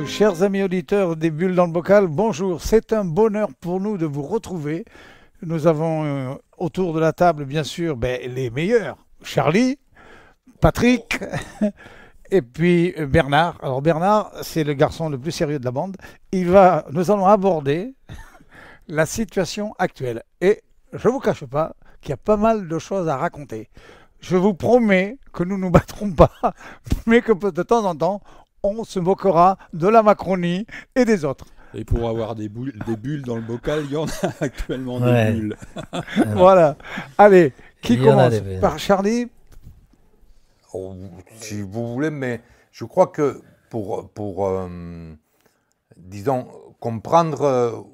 Chers amis auditeurs des Bulles dans le bocal, bonjour. C'est un bonheur pour nous de vous retrouver. Nous avons autour de la table, bien sûr, les meilleurs. Charlie, Patrick et puis Bernard. Alors Bernard, c'est le garçon le plus sérieux de la bande. Nous allons aborder la situation actuelle. Et je ne vous cache pas qu'il y a pas mal de choses à raconter. Je vous promets que nous ne nous battrons pas, mais que de temps en temps, on se moquera de la Macronie et des autres. Et pour avoir des bulles dans le bocal, il y en a actuellement Ouais. des bulles. Voilà. Allez, qui Il y en a commence? des- Par Charlie? Oh, si vous voulez, mais je crois que disons, comprendre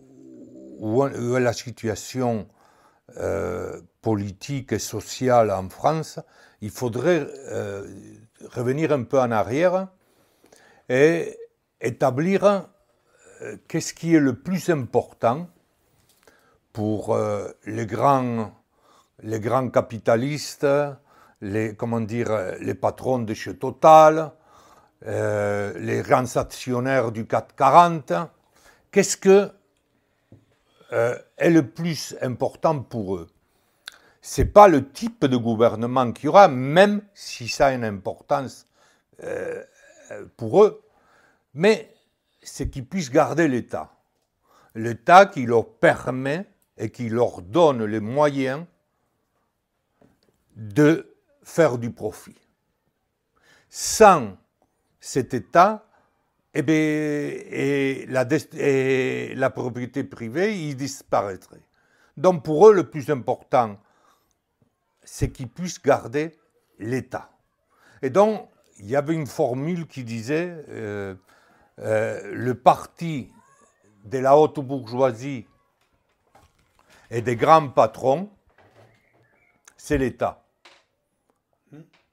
où est la situation politique et sociale en France, il faudrait revenir un peu en arrière et établir qu'est-ce qui est le plus important pour les grands capitalistes, les patrons de chez Total, les grands actionnaires du CAC 40. Qu'est-ce que est le plus important pour eux? Ce n'est pas le type de gouvernement qu'il y aura, même si ça a une importance pour eux, mais c'est qu'ils puissent garder l'État. L'État qui leur permet et qui leur donne les moyens de faire du profit. Sans cet État, la propriété privée, il disparaîtrait. Donc pour eux, le plus important, c'est qu'ils puissent garder l'État. Et donc, il y avait une formule qui disait le parti de la haute bourgeoisie et des grands patrons, c'est l'État.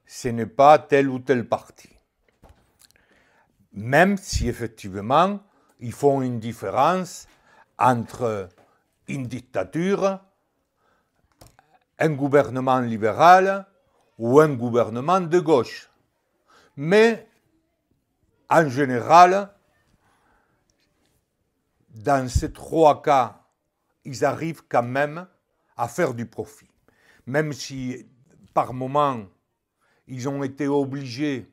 Ce n'est pas tel ou tel parti. Même si effectivement, ils font une différence entre une dictature, un gouvernement libéral ou un gouvernement de gauche. Mais en général, dans ces trois cas, ils arrivent quand même à faire du profit. Même si par moments, ils ont été obligés,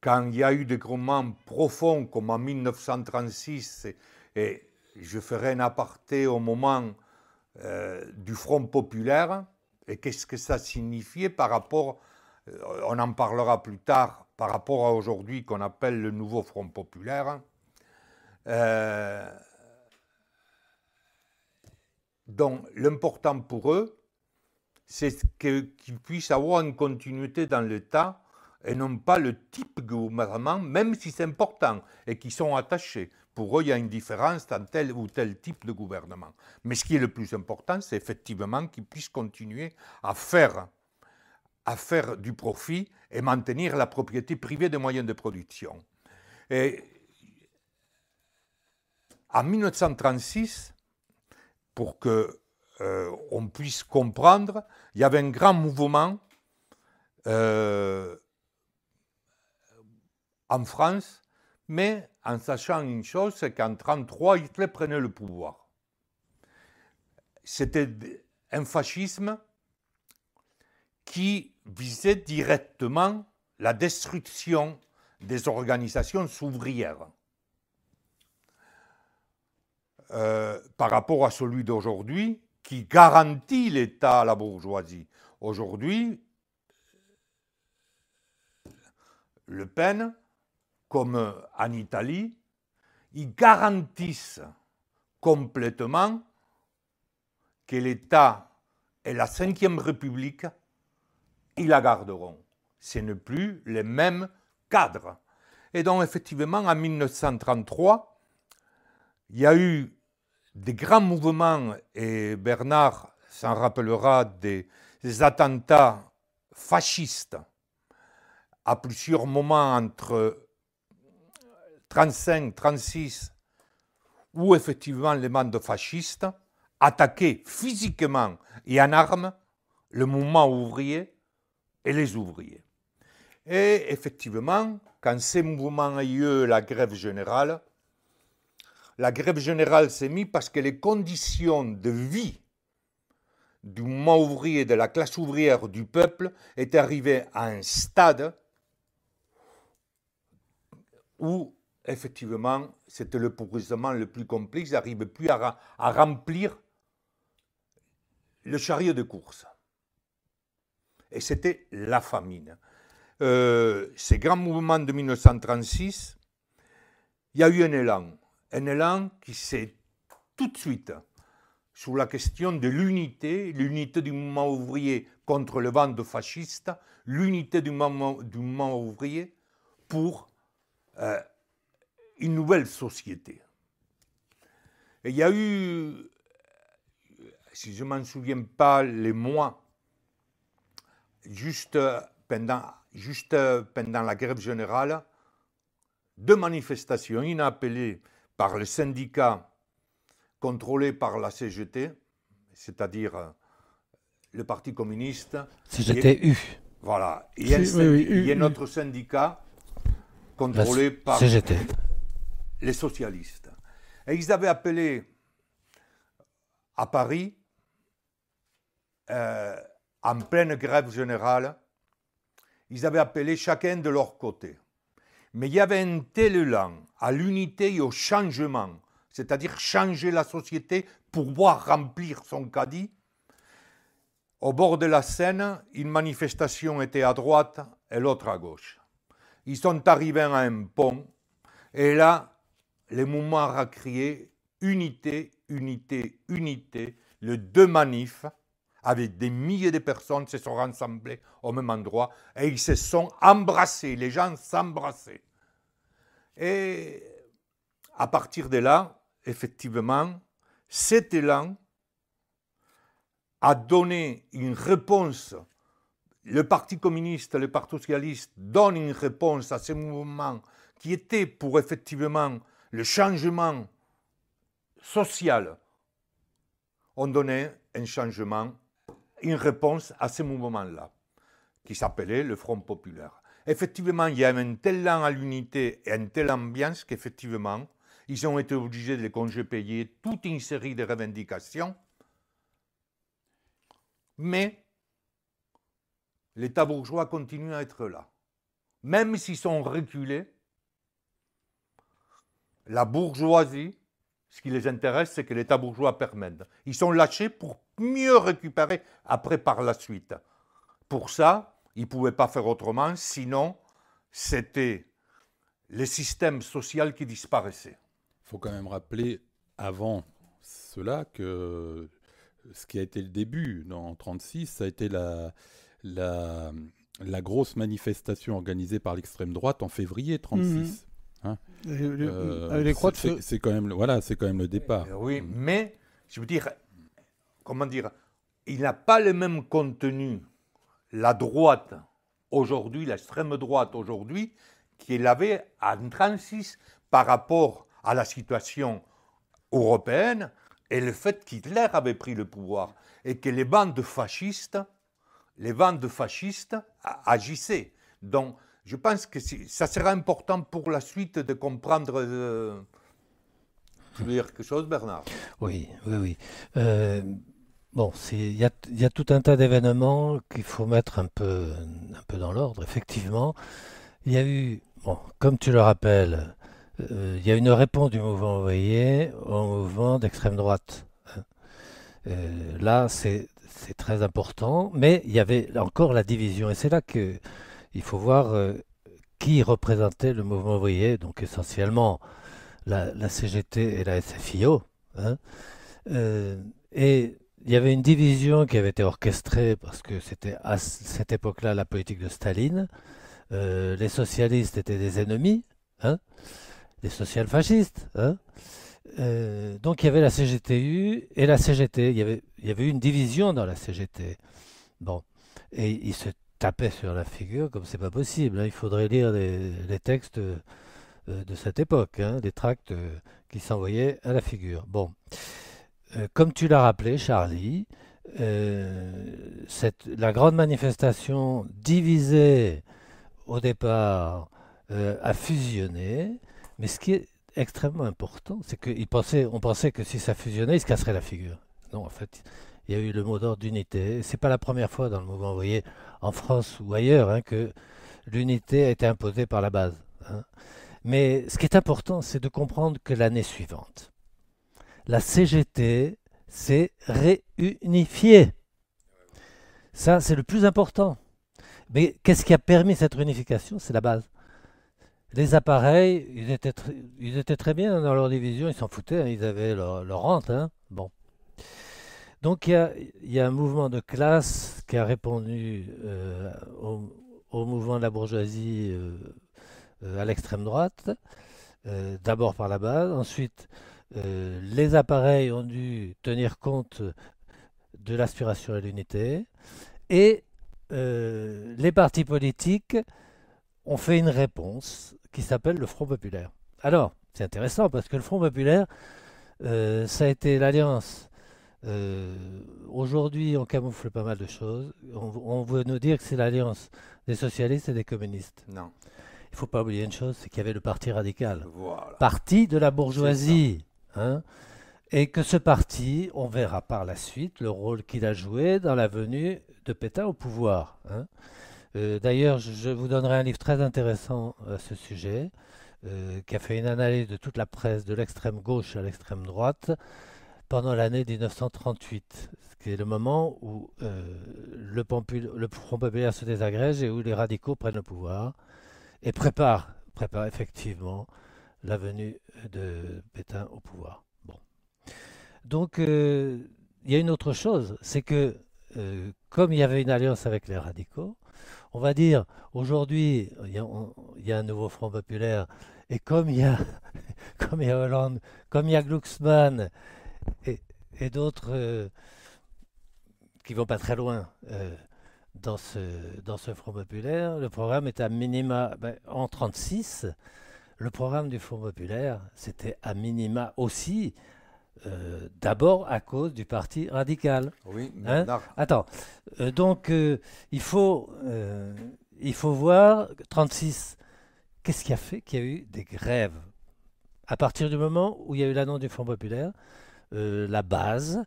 quand il y a eu des mouvements profonds comme en 1936, et je ferai un aparté au moment du Front populaire, et qu'est-ce que ça signifiait par rapport, on en parlera plus tard, par rapport à aujourd'hui qu'on appelle le nouveau Front populaire. Donc l'important pour eux, c'est qu'ils puissent avoir une continuité dans l'État et non pas le type de gouvernement, même si c'est important et qu'ils sont attachés. Pour eux, il y a une différence dans tel ou tel type de gouvernement. Mais ce qui est le plus important, c'est effectivement qu'ils puissent continuer à faire du profit et maintenir la propriété privée des moyens de production. Et en 1936, pour qu'on puisse comprendre, il y avait un grand mouvement en France, mais en sachant une chose, c'est qu'en 1933, Hitler prenait le pouvoir. C'était un fascisme qui visait directement la destruction des organisations ouvrières. Par rapport à celui d'aujourd'hui, qui garantit l'État à la bourgeoisie. Aujourd'hui, Le Pen, comme en Italie, ils garantissent complètement que l'État et la Ve République, ils la garderont. Ce n'est plus les mêmes cadres. Et donc, effectivement, en 1933, il y a eu des grands mouvements, et Bernard s'en rappellera, des attentats fascistes à plusieurs moments entre 1935 et 1936, où effectivement les bandes fascistes attaquaient physiquement et en armes le mouvement ouvrier et les ouvriers. Et effectivement, quand ces mouvements ont eu lieu, la grève générale s'est mise parce que les conditions de vie du mouvement ouvrier, de la classe ouvrière, du peuple, étaient arrivées à un stade où, effectivement, c'était le pourrissement le plus complexe, ils n'arrivaient plus à remplir le chariot de course. Et c'était la famine. Ces grands mouvements de 1936, il y a eu un élan qui s'est tout de suite, sur la question de l'unité du mouvement ouvrier contre le vent fasciste, l'unité du mouvement ouvrier pour une nouvelle société. Et il y a eu, si je ne m'en souviens pas, les mois, juste pendant la grève générale, 2 manifestations inappelées par le syndicat contrôlé par la CGT, c'est-à-dire le Parti communiste. CGT-U. Voilà. Il y a notre syndicat contrôlé par CGT. Les socialistes. Et ils avaient appelé à Paris, en pleine grève générale, ils avaient appelé chacun de leur côté. Mais il y avait un tel élan à l'unité et au changement, c'est-à-dire changer la société pour pouvoir remplir son caddie. Au bord de la Seine, une manifestation était à droite et l'autre à gauche. Ils sont arrivés à un pont et là, le mouvement a crié unité, unité, unité. Les 2 manifs, avec des milliers de personnes, se sont rassemblés au même endroit et ils se sont embrassés, les gens s'embrassaient. Et à partir de là, effectivement, cet élan a donné une réponse. Le Parti communiste, le Parti socialiste donnent une réponse à ces mouvements qui étaient pour effectivement le changement social. On donnait un changement, une réponse à ces mouvements-là, qui s'appelait le Front populaire. Effectivement, il y avait un tel élan à l'unité et une telle ambiance qu'effectivement, ils ont été obligés de les congépayer toute une série de revendications. Mais l'État bourgeois continue à être là. Même s'ils sont reculés, la bourgeoisie, ce qui les intéresse, c'est que l'État bourgeois permette. Ils sont lâchés pour mieux récupérer après par la suite. Pour ça, ils ne pouvaient pas faire autrement, sinon c'était le système social qui disparaissait. Il faut quand même rappeler, avant cela, que ce qui a été le début en 1936, ça a été la grosse manifestation organisée par l'extrême droite en février 1936. Hein, les croix de feu. C'est quand même, voilà, c'est quand même le départ. Oui, mais je veux dire, comment dire, il n'a pas le même contenu, la droite aujourd'hui, l'extrême droite aujourd'hui, qu'il avait en 1936 par rapport à la situation européenne et le fait qu'Hitler avait pris le pouvoir et que les bandes fascistes agissaient. Donc, je pense que ça sera important pour la suite de comprendre. Tu veux dire quelque chose, Bernard? Oui. Bon, il y a tout un tas d'événements qu'il faut mettre un peu dans l'ordre. Effectivement, il y a eu, bon, comme tu le rappelles, il y a une réponse du mouvement ouvrier au mouvement d'extrême droite. Là, c'est très important, mais il y avait encore la division, et c'est là que il faut voir qui représentait le mouvement ouvrier, donc essentiellement la CGT et la SFIO. Hein. Et il y avait une division qui avait été orchestrée parce que c'était à cette époque-là la politique de Staline. Les socialistes étaient des ennemis, hein, les social-fascistes. Hein. Donc il y avait la CGTU et la CGT. Il y avait eu une division dans la CGT. Bon, et ils se tapaient sur la figure comme c'est pas possible. Hein. Il faudrait lire les textes de cette époque, hein, des tracts qui s'envoyaient à la figure. Bon. Comme tu l'as rappelé, Charlie, la grande manifestation divisée au départ, a fusionné, mais ce qui est extrêmement important, c'est on pensait que si ça fusionnait, il se casserait la figure. Non, en fait, il y a eu le mot d'ordre d'unité. C'est pas la première fois dans le mouvement ouvrier, en France ou ailleurs, hein, que l'unité a été imposée par la base, hein. Mais ce qui est important, c'est de comprendre que l'année suivante, la CGT s'est réunifiée. Ça, c'est le plus important. Mais qu'est-ce qui a permis cette réunification? C'est la base. Les appareils, ils étaient très bien dans leur division, ils s'en foutaient, hein, ils avaient leur rente, hein. Bon. Donc il y a un mouvement de classe qui a répondu au mouvement de la bourgeoisie à l'extrême droite, d'abord par la base, ensuite les appareils ont dû tenir compte de l'aspiration à l'unité, et les partis politiques ont fait une réponse qui s'appelle le Front populaire. Alors, c'est intéressant parce que le Front populaire, ça a été l'alliance. Aujourd'hui, on camoufle pas mal de choses. On veut nous dire que c'est l'alliance des socialistes et des communistes. Non. Il ne faut pas oublier une chose, c'est qu'il y avait le Parti radical, Voilà. parti de la bourgeoisie, hein, et que ce parti, on verra par la suite le rôle qu'il a joué dans la venue de Pétain au pouvoir, hein. D'ailleurs, je vous donnerai un livre très intéressant à ce sujet, qui a fait une analyse de toute la presse, de l'extrême gauche à l'extrême droite, pendant l'année 1938, ce qui est le moment où le Front populaire se désagrège et où les radicaux prennent le pouvoir et préparent effectivement la venue de Pétain au pouvoir. Bon. Donc, il y a une autre chose, c'est que comme il y avait une alliance avec les radicaux, on va dire, aujourd'hui, il y a un nouveau Front populaire, et comme il y a Hollande, comme il y a Glucksmann, et d'autres qui vont pas très loin dans ce Front populaire, le programme est à minima, en 1936, le programme du Front populaire, c'était à minima aussi, d'abord à cause du Parti radical. Oui, Hein? Bernard. Attends, donc il faut voir, 36, qu'est-ce qui a fait qu'il y a eu des grèves? À partir du moment où il y a eu l'annonce du Front populaire, la base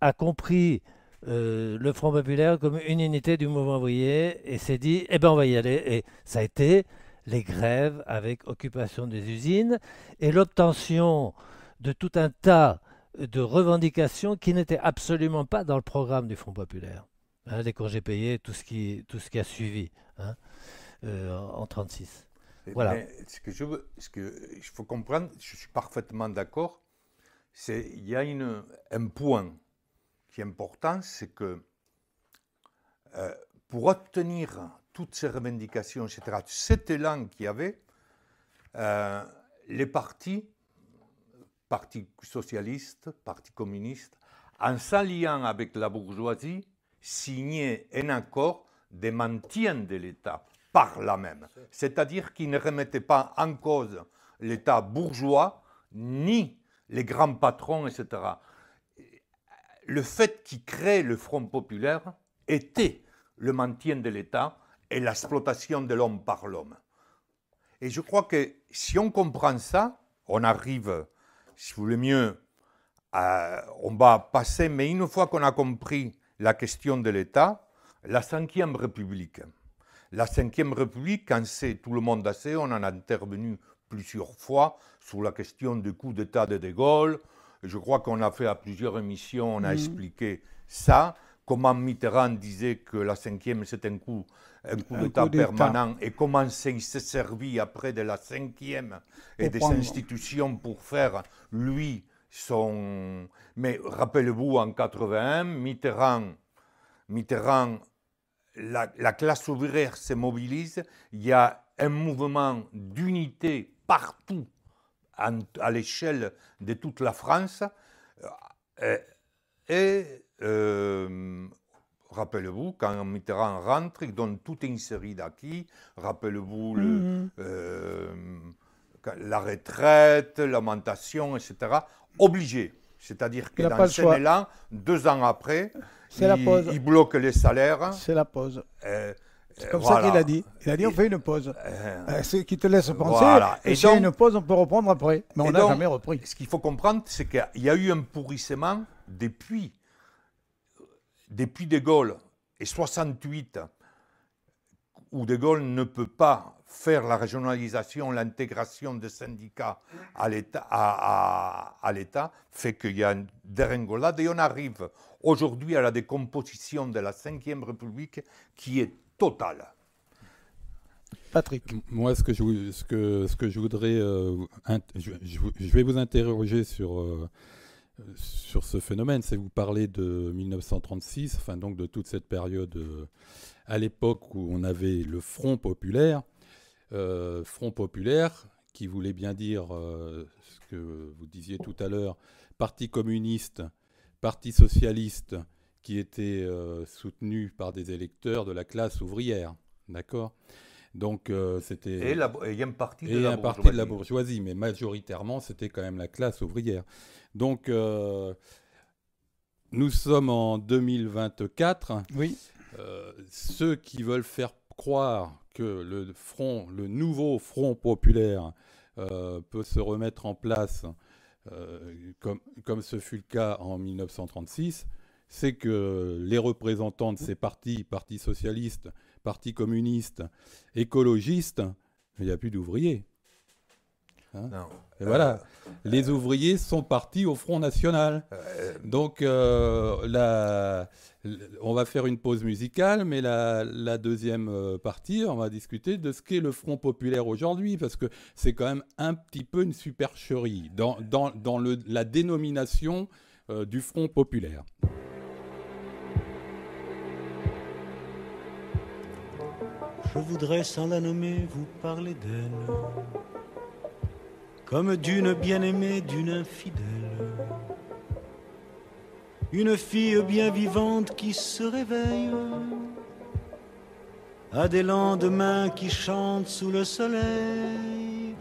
a compris le Front populaire comme une unité du mouvement ouvrier et s'est dit, eh ben on va y aller. Et ça a été les grèves avec occupation des usines et l'obtention de tout un tas de revendications qui n'étaient absolument pas dans le programme du Front populaire. Hein, les congés payés, tout ce qui a suivi, hein, en 1936. Voilà. Mais ce qu'il faut comprendre, je suis parfaitement d'accord, il y a un point qui est important, c'est que pour obtenir toutes ces revendications, etc., cet élan qu'il y avait, les partis socialistes, partis communistes, en s'alliant avec la bourgeoisie, signaient un accord de maintien de l'État par là même. C'est-à-dire qu'ils ne remettaient pas en cause l'État bourgeois, ni les grands patrons, etc. Le fait qu'ils créent le Front populaire était le maintien de l'État et l'exploitation de l'homme par l'homme. Et je crois que si on comprend ça, on arrive, si vous voulez mieux, on va passer, mais une fois qu'on a compris la question de l'État, la Ve République. La Ve République, quand tout le monde a sait, on en a intervenu plusieurs fois sur la question du coup d'État de Gaulle. Je crois qu'on a fait à plusieurs émissions, on a expliqué ça, comment Mitterrand disait que la Ve c'était un coup d'État permanent et comment il s'est servi après de la Ve et des institutions pour faire, lui, son... Mais rappelez-vous, en 81, Mitterrand, la classe ouvrière se mobilise, il y a un mouvement d'unité partout à l'échelle de toute la France. Rappelez-vous, quand Mitterrand rentre, il donne toute une série d'acquis. Rappelez-vous la retraite, l'augmentation, etc. Obligé. C'est-à-dire que dans ce élan, 2 ans après, il bloque les salaires. C'est la pause. C'est comme Voilà. ça qu'il a dit. Il a dit on fait une pause. Ce qui te laisse penser. Voilà. Et Et s'il y a donc- une pause, on peut reprendre après. Mais on Et n'a donc, jamais repris. Ce qu'il faut comprendre, c'est qu'il y a eu un pourrissement depuis De Gaulle et 68, où De Gaulle ne peut pas faire la régionalisation, l'intégration des syndicats à l'État, fait qu'il y a une dérengolade et on arrive aujourd'hui à la décomposition de la Ve République qui est totale. Patrick. Moi, ce que je voudrais, je vais vous interroger sur ce phénomène. C'est vous parler de 1936, enfin donc de toute cette période à l'époque où on avait le Front populaire qui voulait bien dire ce que vous disiez tout à l'heure, Parti communiste, Parti socialiste, qui était soutenu par des électeurs de la classe ouvrière, d'accord ? Donc c'était Et il y a une partie de et la un parti de la bourgeoisie, mais majoritairement c'était quand même la classe ouvrière. Donc nous sommes en 2024. Oui. Ceux qui veulent faire croire que le nouveau Front populaire peut se remettre en place comme ce fut le cas en 1936, c'est que les représentants de ces partis socialistes, Parti communiste, écologiste, il n'y a plus d'ouvriers. Hein, Non. et voilà, les ouvriers sont partis au Front National. Donc, on va faire une pause musicale, mais la deuxième partie, on va discuter de ce qu'est le Front populaire aujourd'hui, parce que c'est quand même un petit peu une supercherie dans la dénomination du Front populaire. Je voudrais sans la nommer vous parler d'elle, comme d'une bien-aimée, d'une infidèle, une fille bien vivante qui se réveille à des lendemains qui chantent sous le soleil.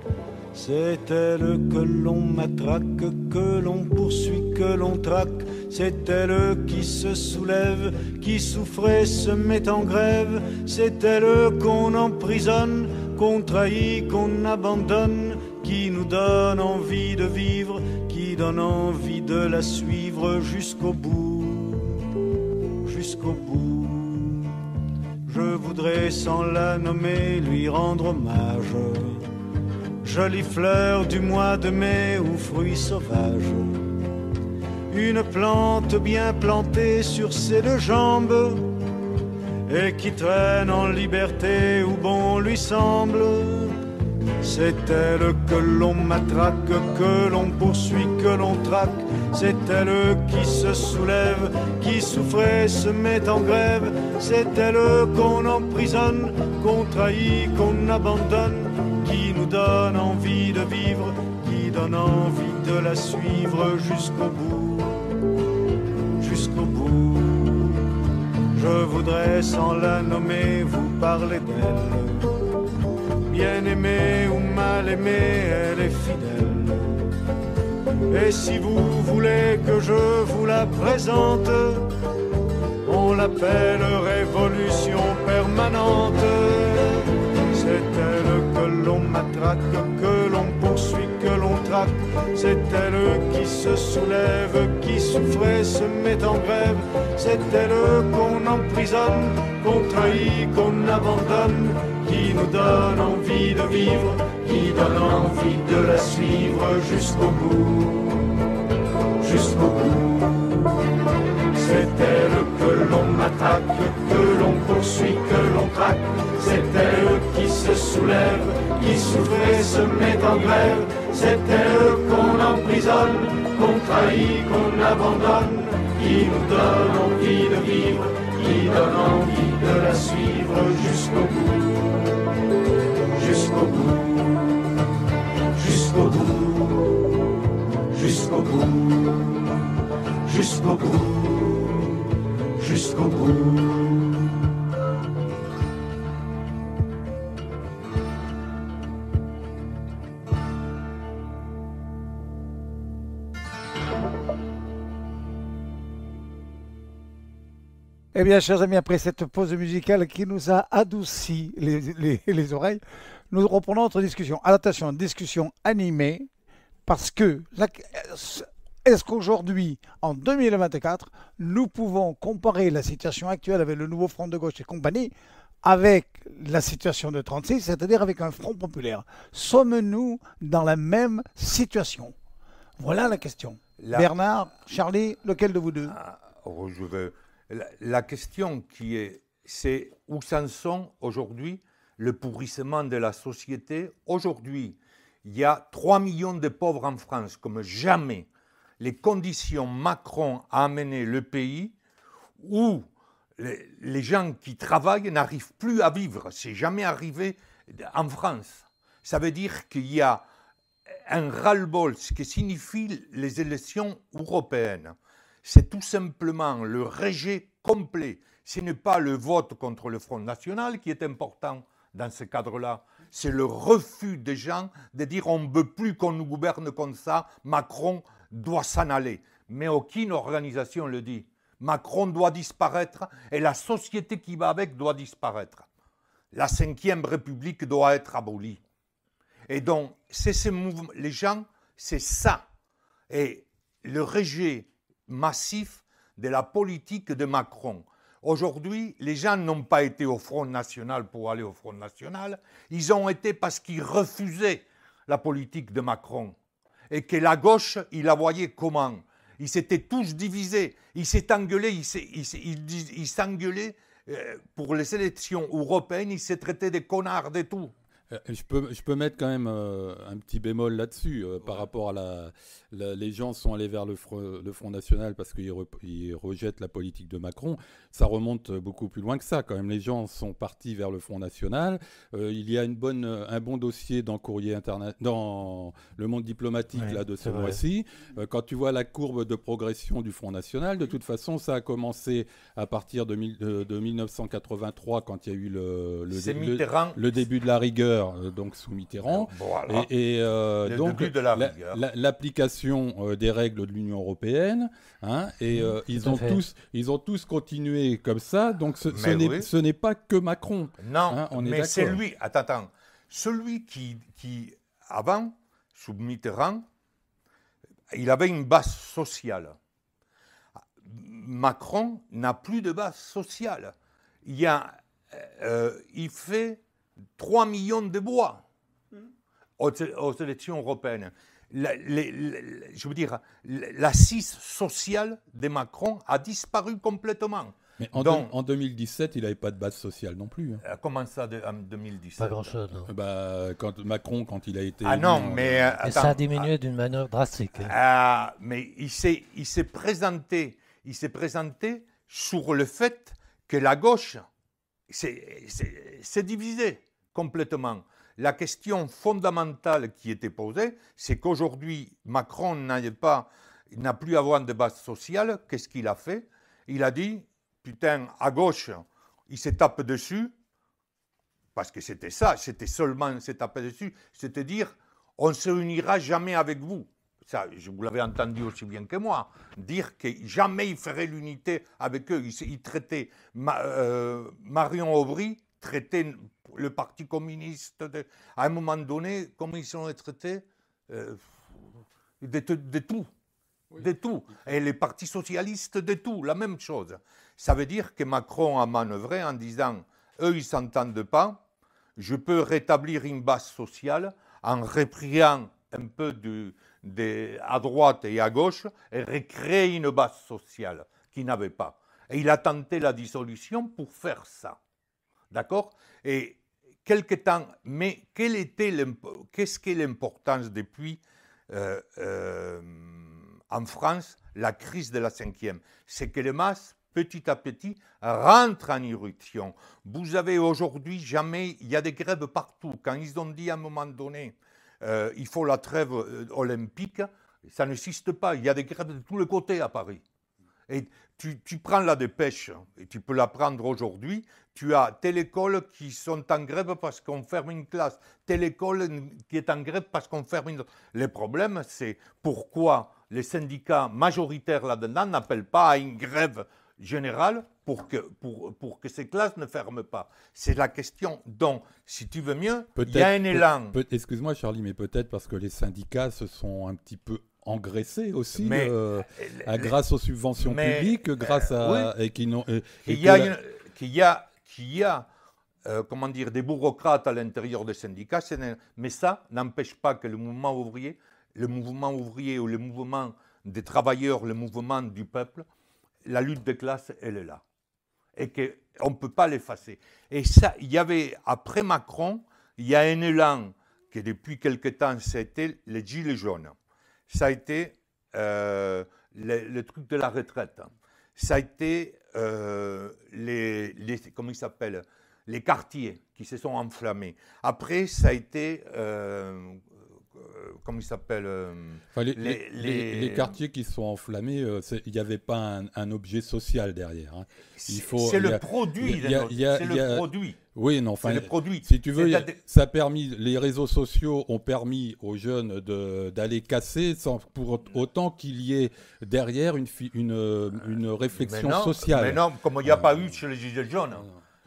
C'est elle que l'on matraque, que l'on poursuit, que l'on traque. C'est elle qui se soulève, qui souffre et se met en grève. C'est elle qu'on emprisonne, qu'on trahit, qu'on abandonne, qui nous donne envie de vivre, qui donne envie de la suivre jusqu'au bout, jusqu'au bout. Je voudrais sans la nommer lui rendre hommage, jolie fleur du mois de mai ou fruit sauvage, une plante bien plantée sur ses deux jambes et qui traîne en liberté où bon lui semble. C'est elle que l'on matraque, que l'on poursuit, que l'on traque. C'est elle qui se soulève, qui souffre et se met en grève. C'est elle qu'on emprisonne, qu'on trahit, qu'on abandonne, qui nous donne envie de vivre, qui donne envie de la suivre jusqu'au bout, jusqu'au bout. Je voudrais sans la nommer vous parler d'elle. Bien aimée ou mal aimée, elle est fidèle. Et si vous voulez que je vous la présente, on l'appelle révolution permanente. C'est elle que l'on matraque, que l'on poursuit, que l'on traque. C'est elle qui se soulève, qui souffre et se met en grève. C'est elle qu'on emprisonne, qu'on trahit, qu'on abandonne, qui nous donne envie de vivre, qui donne envie de la suivre jusqu'au bout, jusqu'au bout. C'est elle que l'on attaque, que l'on poursuit, que l'on traque. C'est elle qui se soulève, qui souffre et se met en grève. C'est elle qu'on emprisonne, qu'on trahit, qu'on abandonne, qui nous donne envie de vivre, qui donne envie de la suivre jusqu'au bout, jusqu'au bout, jusqu'au bout, jusqu'au bout, jusqu'au bout, jusqu'au bout. Eh bien, chers amis, après cette pause musicale qui nous a adouci les oreilles, nous reprenons notre discussion. Attention, discussion animée, parce que est-ce qu'aujourd'hui, en 2024, nous pouvons comparer la situation actuelle avec le nouveau Front de gauche et compagnie avec la situation de 36, c'est-à-dire avec un Front populaire? Sommes-nous dans la même situation? Voilà la question. Bernard, Charlie, lequel de vous deux? La question qui est, c'est où s'en sont aujourd'hui le pourrissement de la société. Aujourd'hui, il y a 3 millions de pauvres en France, comme jamais. Les conditions Macron a amené le pays où les gens qui travaillent n'arrivent plus à vivre. C'est jamais arrivé en France. Ça veut dire qu'il y a un ras-le-bol, ce qui signifie les élections européennes. C'est tout simplement le rejet complet. Ce n'est pas le vote contre le Front National qui est important dans ce cadre-là. C'est le refus des gens de dire on ne veut plus qu'on nous gouverne comme ça, Macron doit s'en aller. Mais aucune organisation le dit. Macron doit disparaître et la société qui va avec doit disparaître. La Ve République doit être abolie. Et donc, c'est ce mouvement, les gens, c'est ça. Et le rejet massif de la politique de Macron. Aujourd'hui, les gens n'ont pas été au Front National pour aller au Front National, ils ont été parce qu'ils refusaient la politique de Macron. Et que la gauche, ils la voyaient comment? Ils s'étaient tous divisés, ils s'étaient engueulés, ils s'engueulaient pour les élections européennes, ils se traitaient des connards et tout. Je peux mettre quand même un petit bémol là-dessus par rapport à les gens sont allés vers le Front National parce qu'ils rejettent la politique de Macron. Ça remonte beaucoup plus loin que ça quand même. Les gens sont partis vers le Front National. Il y a un bon dossier dans Courrier dans le Monde diplomatique là, de ce mois-ci. Quand tu vois la courbe de progression du Front National, de toute façon, ça a commencé à partir de 1983 quand il y a eu le début de la rigueur. Donc sous Mitterrand, voilà. Donc l'application des règles de l'Union européenne, hein, et ils ont tous continué comme ça. Donc ce n'est pas que Macron. Non, hein, mais c'est lui. Attends, celui qui avant sous Mitterrand, il avait une base sociale. Macron n'a plus de base sociale. Il fait 3 millions de voix aux élections européennes. Je veux dire, l'assise sociale de Macron a disparu complètement. Mais en 2017, il n'avait pas de base sociale non plus. Comment ça, en 2017? Pas grand-chose, non. Macron, quand il a été... Ah non, mais... et ça a diminué d'une manière drastique. Mais il s'est présenté sur le fait que la gauche s'est divisée complètement. La question fondamentale qui était posée, c'est qu'aujourd'hui, Macron n'a plus à avoir de base sociale. Qu'est-ce qu'il a fait? Il a dit, putain, à gauche, il se tape dessus, parce que c'était ça, c'était seulement se taper dessus, c'est-à-dire, on ne se unira jamais avec vous. Ça, vous l'avez entendu aussi bien que moi, dire que jamais il ferait l'unité avec eux. Il traitait Marion Aubry, traitait le Parti communiste, à un moment donné, comment ils sont traités de tout. De tout. Et les partis socialistes, de tout, la même chose. Ça veut dire que Macron a manœuvré en disant, eux, ils ne s'entendent pas, je peux rétablir une base sociale en repriant un peu à droite et à gauche et recréer une base sociale qu'il n'avait pas. Et il a tenté la dissolution pour faire ça. D'accord? Et quelque temps, mais qu'est-ce qu'est l'importance depuis en France, la crise de la 5e? C'est que les masses, petit à petit, rentrent en éruption. Vous avez aujourd'hui il y a des grèves partout. Quand ils ont dit à un moment donné, il faut la trêve olympique, ça n'existe pas. Il y a des grèves de tous les côtés à Paris. Et tu prends la dépêche, et tu peux la prendre aujourd'hui, tu as telle école qui sont en grève parce qu'on ferme une classe, telle école qui est en grève parce qu'on ferme une autre. Le problème, c'est pourquoi les syndicats majoritaires là-dedans n'appellent pas à une grève générale pour que ces classes ne ferment pas. C'est la question. Donc, si tu veux mieux, il y a un élan. Excuse-moi Charlie, mais peut-être parce que les syndicats se sont un petit peu engraissés aussi grâce aux subventions publiques, grâce à... Oui, et qui n'ont... qu'il y a comment dire, des bureaucrates à l'intérieur des syndicats, mais ça n'empêche pas que le mouvement ouvrier ou le mouvement des travailleurs, le mouvement du peuple, la lutte des classes, elle est là. Et qu'on ne peut pas l'effacer. Et ça, il y avait, après Macron, il y a un élan que depuis quelque temps, c'était les gilets jaunes. Ça a été le truc de la retraite. Ça a été comment il s'appelle, les quartiers qui se sont enflammés. Après, ça a été, comment il s'appelle, les quartiers qui se sont enflammés, il n'y avait pas un objet social derrière. Hein. C'est le produit. C'est le produit. Oui, non, enfin, c'est le produit. Si tu veux, ça a permis, les réseaux sociaux ont permis aux jeunes d'aller casser sans pour autant qu'il y ait derrière une réflexion sociale. Mais non, comme il n'y a pas eu chez les Gilets jaunes.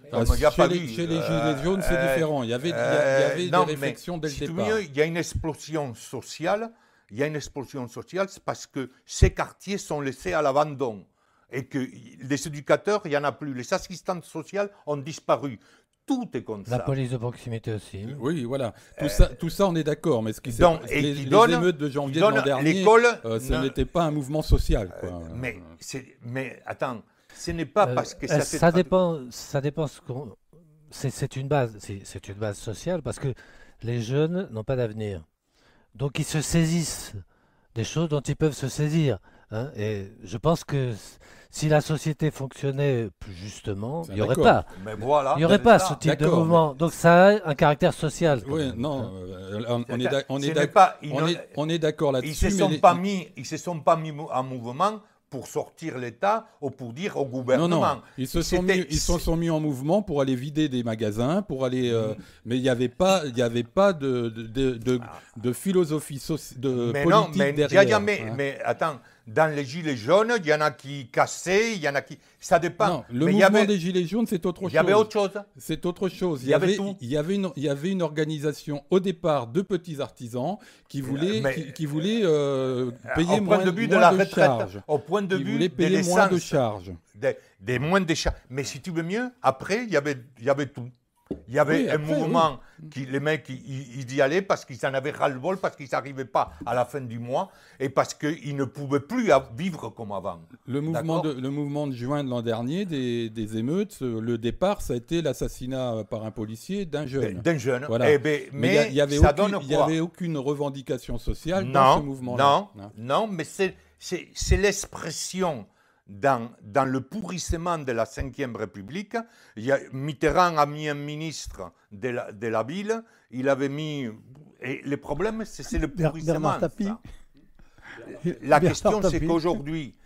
Chez les Gilets jaunes, c'est différent. Il y avait des réflexions dès le départ. Il y a une explosion sociale. C'est parce que ces quartiers sont laissés à l'abandon. Et que les éducateurs, il n'y en a plus. Les assistantes sociales ont disparu. Tout est comme ça. La police de proximité aussi. Oui, voilà. Tout ça, on est d'accord. Mais ce qui les émeutes de janvier de l'an dernier, ce n'était pas un mouvement social. Quoi. Mais attends, ce n'est pas parce que ça dépend. C'est une base. C'est une base sociale parce que les jeunes n'ont pas d'avenir. Donc ils se saisissent des choses dont ils peuvent se saisir. Hein, et je pense que si la société fonctionnait plus justement, il n'y aurait pas. Mais voilà, il n'y aurait pas ce type de mouvement. Donc ça a un caractère social. Oui, non, on est d'accord là-dessus. Ils se sont pas mis en mouvement pour sortir l'État ou pour dire au gouvernement. Non, ils se sont mis en mouvement pour aller vider des magasins, pour aller. Mais il n'y avait pas de philosophie politique derrière. Mais attends. Dans les gilets jaunes, il y en a qui cassaient, il y en a qui... Ça dépend. Non, le mouvement des gilets jaunes, c'est autre chose. Il y avait autre chose. C'est autre chose. Il y avait une organisation au départ de petits artisans qui voulaient payer moins de charges. Au point de vue de payer moins de charges. Des moins de charges. Mais si tu veux mieux, après, il y avait tout. Il y avait un mouvement, les mecs, ils y allaient parce qu'ils en avaient ras-le-bol, parce qu'ils n'arrivaient pas à la fin du mois et parce qu'ils ne pouvaient plus vivre comme avant. Le mouvement de juin de l'an dernier, des émeutes, le départ, ça a été l'assassinat par un policier d'un jeune. Voilà. Mais il n'y avait aucune revendication sociale dans ce mouvement-là. Non, mais c'est l'expression... Dans le pourrissement de la Ve République, Mitterrand a mis un ministre de la ville, il avait mis... Et le problème, c'est le pourrissement. La question, c'est qu'aujourd'hui,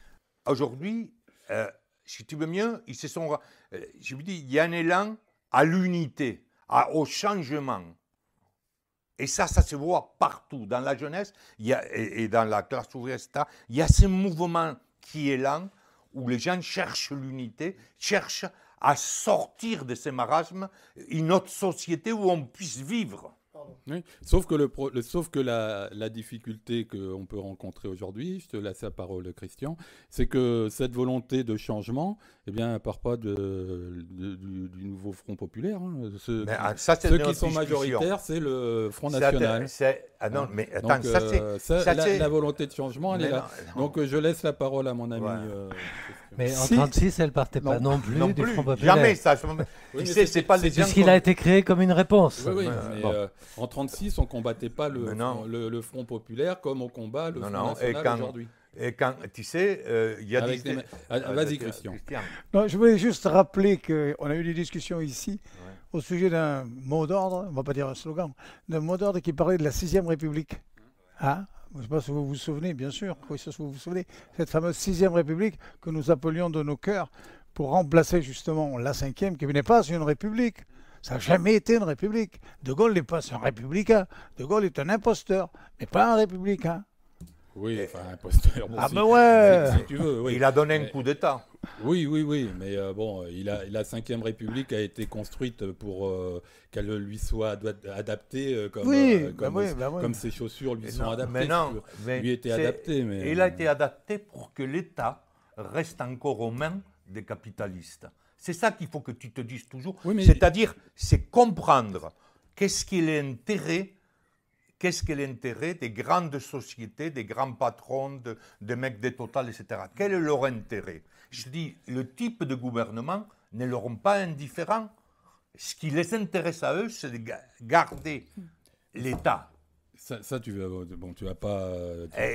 si tu veux mieux, ils se sont... Je vous dis, il y a un élan à l'unité, au changement. Et ça se voit partout, dans la jeunesse et dans la classe ouvrière, etc. Il y a ce mouvement qui est là, où les gens cherchent l'unité, cherchent à sortir de ces marasmes, une autre société où on puisse vivre. Oui. Sauf que la difficulté qu'on peut rencontrer aujourd'hui, je te laisse la parole Christian, c'est que cette volonté de changement, eh bien, part pas du nouveau Front populaire. Hein. Ceux qui sont majoritaires, c'est le Front National. Non, mais attends, donc, la volonté de changement, elle est là. Non. Donc je laisse la parole à mon ami. Mais en 1936, elle ne partait pas non plus du Front populaire. Jamais ça. C'est pas les gens. Puisqu'il a été créé comme une réponse. Oui, mais en 1936, on ne combattait pas le Front populaire comme on combat le Front National aujourd'hui. Et quand, tu sais, il y a Vas-y, Christian. Non, je voulais juste rappeler qu'on a eu des discussions ici au sujet d'un mot d'ordre, on ne va pas dire un slogan, d'un mot d'ordre qui parlait de la 6e République. Hein? Je ne sais pas si vous vous souvenez, bien sûr, oui, si vous vous souvenez, cette fameuse 6e République que nous appelions de nos cœurs pour remplacer justement la 5e qui n'est pas une république. Ça n'a jamais été une république. De Gaulle n'est pas un républicain. De Gaulle est un imposteur, mais pas un républicain. Oui, enfin, imposteur. Ah ben ouais. Si tu veux, oui. Il a donné un coup d'État. Oui, oui, oui, mais bon, la Ve République a été construite pour qu'elle lui soit adaptée Oui, bah oui, bah oui. comme ses chaussures lui sont Non, adaptées. mais non, Lui était adapté, mais il a été adapté pour que l'État reste encore aux mains des capitalistes. C'est ça qu'il faut que tu te dises toujours. Oui, mais- C'est-à-dire, c'est comprendre qu'est-ce qui est l'intérêt des grandes sociétés, des grands patrons, des mecs des Total, etc. Quel est leur intérêt? Je dis, le type de gouvernement ne leur rend pas indifférent. Ce qui les intéresse à eux, c'est de garder l'État. ça tu vas pas.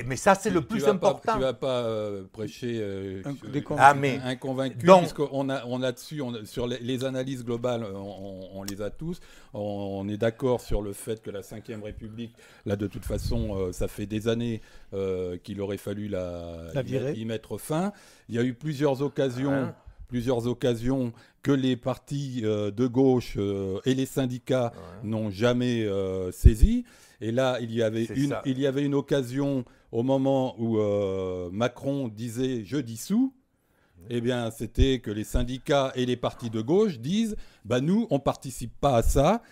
Mais ça, c'est le plus important. Tu vas pas prêcher Des un convaincu, donc- puisqu'on a dessus, sur les analyses globales, on les a tous. On est d'accord sur le fait que la Ve République, là, de toute façon, ça fait des années qu'il aurait fallu y mettre fin. Il y a eu plusieurs occasions. Plusieurs occasions que les partis de gauche et les syndicats n'ont jamais saisies. Et là, il y avait une occasion au moment où Macron disait « je dissous ». Eh bien, c'était que les syndicats et les partis de gauche disent bah, « nous, on ne participe pas à ça.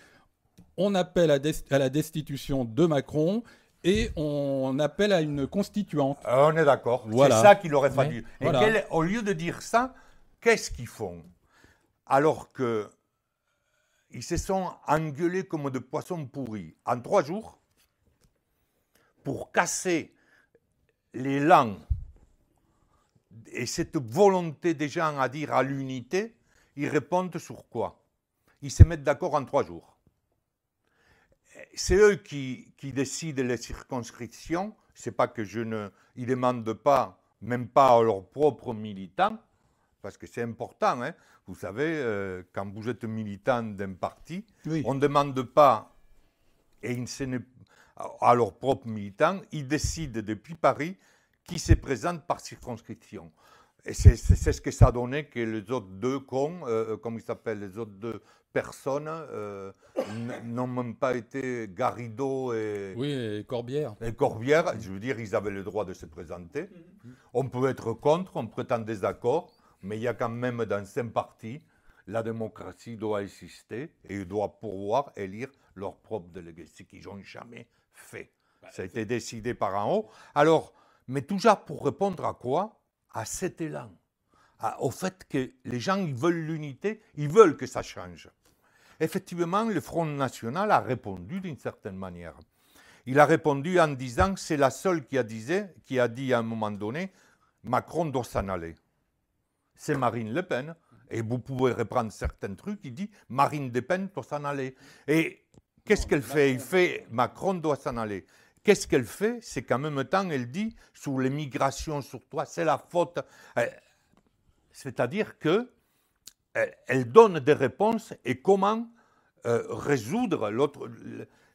On appelle à la destitution de Macron ». Et on appelle à une constituante. On est d'accord. Voilà. C'est ça qu'il aurait fallu. Oui. Et Voilà. au lieu de dire ça, qu'est-ce qu'ils font? Alors qu'ils se sont engueulés comme de poissons pourris en 3 jours pour casser l'élan et cette volonté des gens à dire à l'unité, ils répondent sur quoi? Ils se mettent d'accord en 3 jours. C'est eux qui décident les circonscriptions. C'est pas que ils ne demandent pas, même pas à leurs propres militants, parce que c'est important. Hein. Vous savez, quand vous êtes militant d'un parti, Oui. on ne demande pas à leurs propres militants. Ils décident depuis Paris qui se présente par circonscription. Et c'est ce que ça a donné que les autres 2 cons, comme ils s'appellent, les autres 2 personnes, n'ont même pas été Garrido et Corbière. Et Corbière. Je veux dire, ils avaient le droit de se présenter. On peut être contre, on peut être en désaccord, mais il y a quand même dans 5 partis, la démocratie doit exister et ils doivent pouvoir élire leurs propres délégués, ce qu'ils n'ont jamais fait. Ça a été décidé par en haut. Alors, mais toujours pour répondre à quoi? À cet élan, au fait que les gens ils veulent l'unité, ils veulent que ça change. Effectivement, le Front National a répondu d'une certaine manière. Il a répondu en disant que c'est la seule qui a dit à un moment donné Macron doit s'en aller. C'est Marine Le Pen. Et vous pouvez reprendre certains trucs, il dit Marine Le Pen doit s'en aller. Et qu'est-ce qu'elle fait? Il fait Macron doit s'en aller. Qu'est-ce qu'elle fait? C'est qu'en même temps, elle dit, sur les migrations, sur toi, c'est la faute. C'est-à-dire qu'elle donne des réponses et comment résoudre l'autre.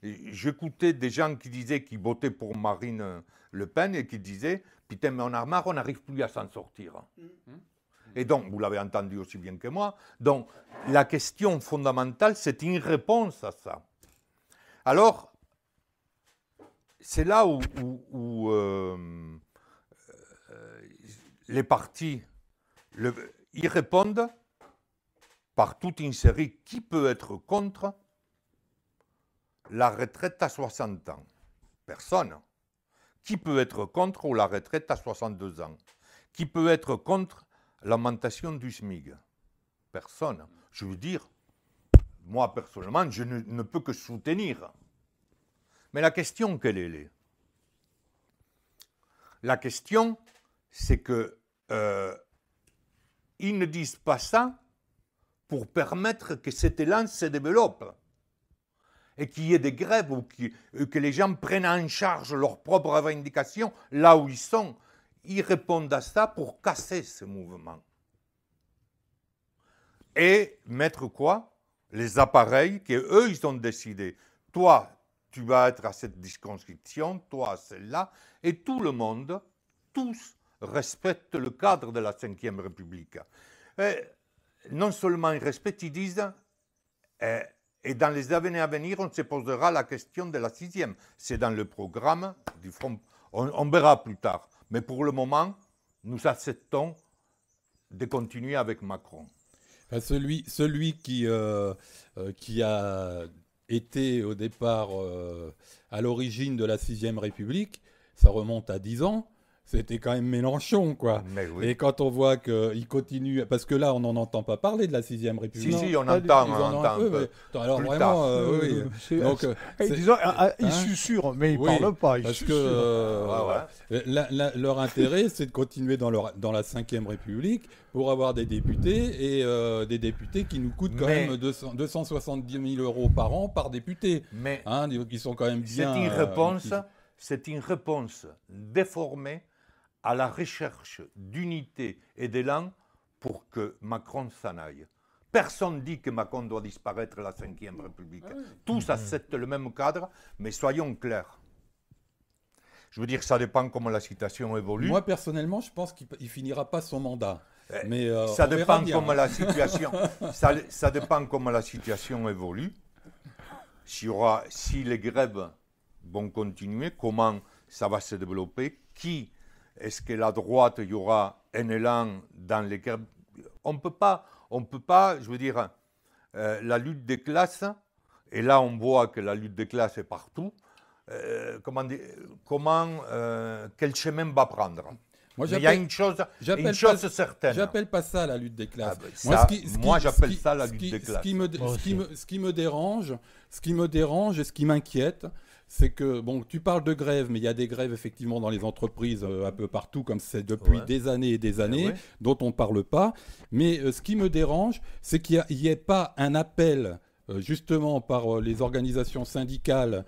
J'écoutais des gens qui disaient qu'ils votaient pour Marine Le Pen et qui disaient, putain, mais on a marre, on n'arrive plus à s'en sortir. Et donc, vous l'avez entendu aussi bien que moi, donc la question fondamentale, c'est une réponse à ça. Alors, c'est là où les partis y répondent par toute une série. Qui peut être contre la retraite à 60 ans? Personne. Qui peut être contre la retraite à 62 ans? Qui peut être contre l'augmentation du SMIC? Personne. Je veux dire, moi personnellement, je ne peux que soutenir. Mais la question, quelle est? La question, c'est que ils ne disent pas ça pour permettre que cet élan se développe et qu'il y ait des grèves ou que les gens prennent en charge leurs propres revendications là où ils sont. Ils répondent à ça pour casser ce mouvement. Et mettre quoi? Les appareils qu'eux, ils ont décidé. Toi, tu vas être à cette circonscription, toi à celle-là, et tout le monde, tous, respectent le cadre de la Ve République. Et non seulement ils respectent, ils disent, et dans les années à venir, on se posera la question de la 6e. C'est dans le programme du Front. On verra plus tard. Mais pour le moment, nous acceptons de continuer avec Macron. Enfin, celui qui a été au départ à l'origine de la 6e République, ça remonte à 10 ans. C'était quand même Mélenchon, quoi. Mais oui. Et quand on voit qu'il continue... Parce que là, on n'en entend pas parler de la 6e République. Si, on pas entend, Ils on en ont entend un peu, mais... Alors plus vraiment, tard. oui. Donc, Disons, ils susurrent, mais ils oui, parlent pas. Ils parce susurrent. que leur intérêt, c'est de continuer dans la 5e République pour avoir des députés, et des députés qui nous coûtent quand même 270 000 euros par an par député. Mais Hein, qui sont quand même bien... c'est une réponse déformée à la recherche d'unité et d'élan pour que Macron s'en aille. Personne ne dit que Macron doit disparaître la 5e République. Tous acceptent le même cadre, mais soyons clairs. Je veux dire, ça dépend comment la situation évolue. Moi, personnellement, je pense qu'il ne finira pas son mandat. Mais, ça on verra dépend bien. comment la situation, ça dépend comment la situation évolue. Si les grèves vont continuer, comment ça va se développer, est-ce que la droite, il y aura un élan dans les grèves? On peut pas, je veux dire, la lutte des classes, et là on voit que la lutte des classes est partout, quel chemin va prendre? Moi, Mais il y a une chose certaine. J'appelle pas ça la lutte des classes. Moi, j'appelle ça la lutte des classes. Ce qui me dérange et ce qui m'inquiète, c'est que, bon, tu parles de grève, mais il y a des grèves effectivement dans les entreprises un peu partout, comme c'est depuis des années et des années, dont on ne parle pas. Mais ce qui me dérange, c'est qu'il n'y ait pas un appel, justement par les organisations syndicales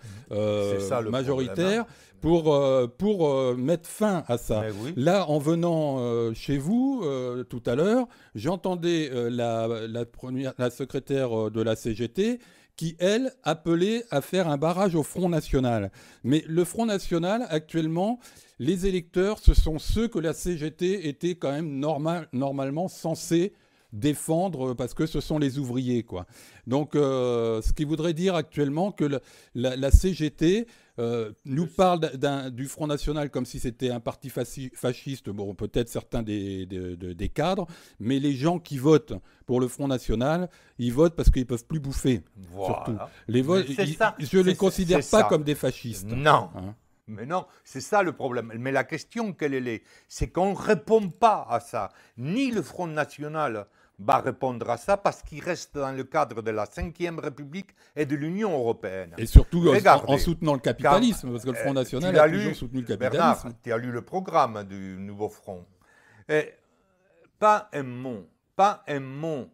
majoritaires, pour mettre fin à ça. Là, en venant chez vous tout à l'heure, j'entendais la secrétaire de la CGT qui, elle, appelait à faire un barrage au Front National. Mais le Front National, actuellement, les électeurs, ce sont ceux que la CGT était quand même normalement censée défendre, parce que ce sont les ouvriers, quoi. Donc, ce qui voudrait dire actuellement que la CGT nous parle du Front National comme si c'était un parti fasciste, bon, peut-être certains des cadres, mais les gens qui votent pour le Front National, ils votent parce qu'ils ne peuvent plus bouffer, surtout. Les votes, je ne les considère pas comme des fascistes. Non. Hein. Mais non, c'est ça le problème. Mais la question, quelle est, c'est qu'on ne répond pas à ça. Ni le Front National va répondre à ça parce qu'il reste dans le cadre de la 5e République et de l'Union européenne. Et surtout en soutenant le capitalisme, parce que le Front National a toujours soutenu le capitalisme. Bernard, tu as lu le programme du Nouveau Front. Et pas un mot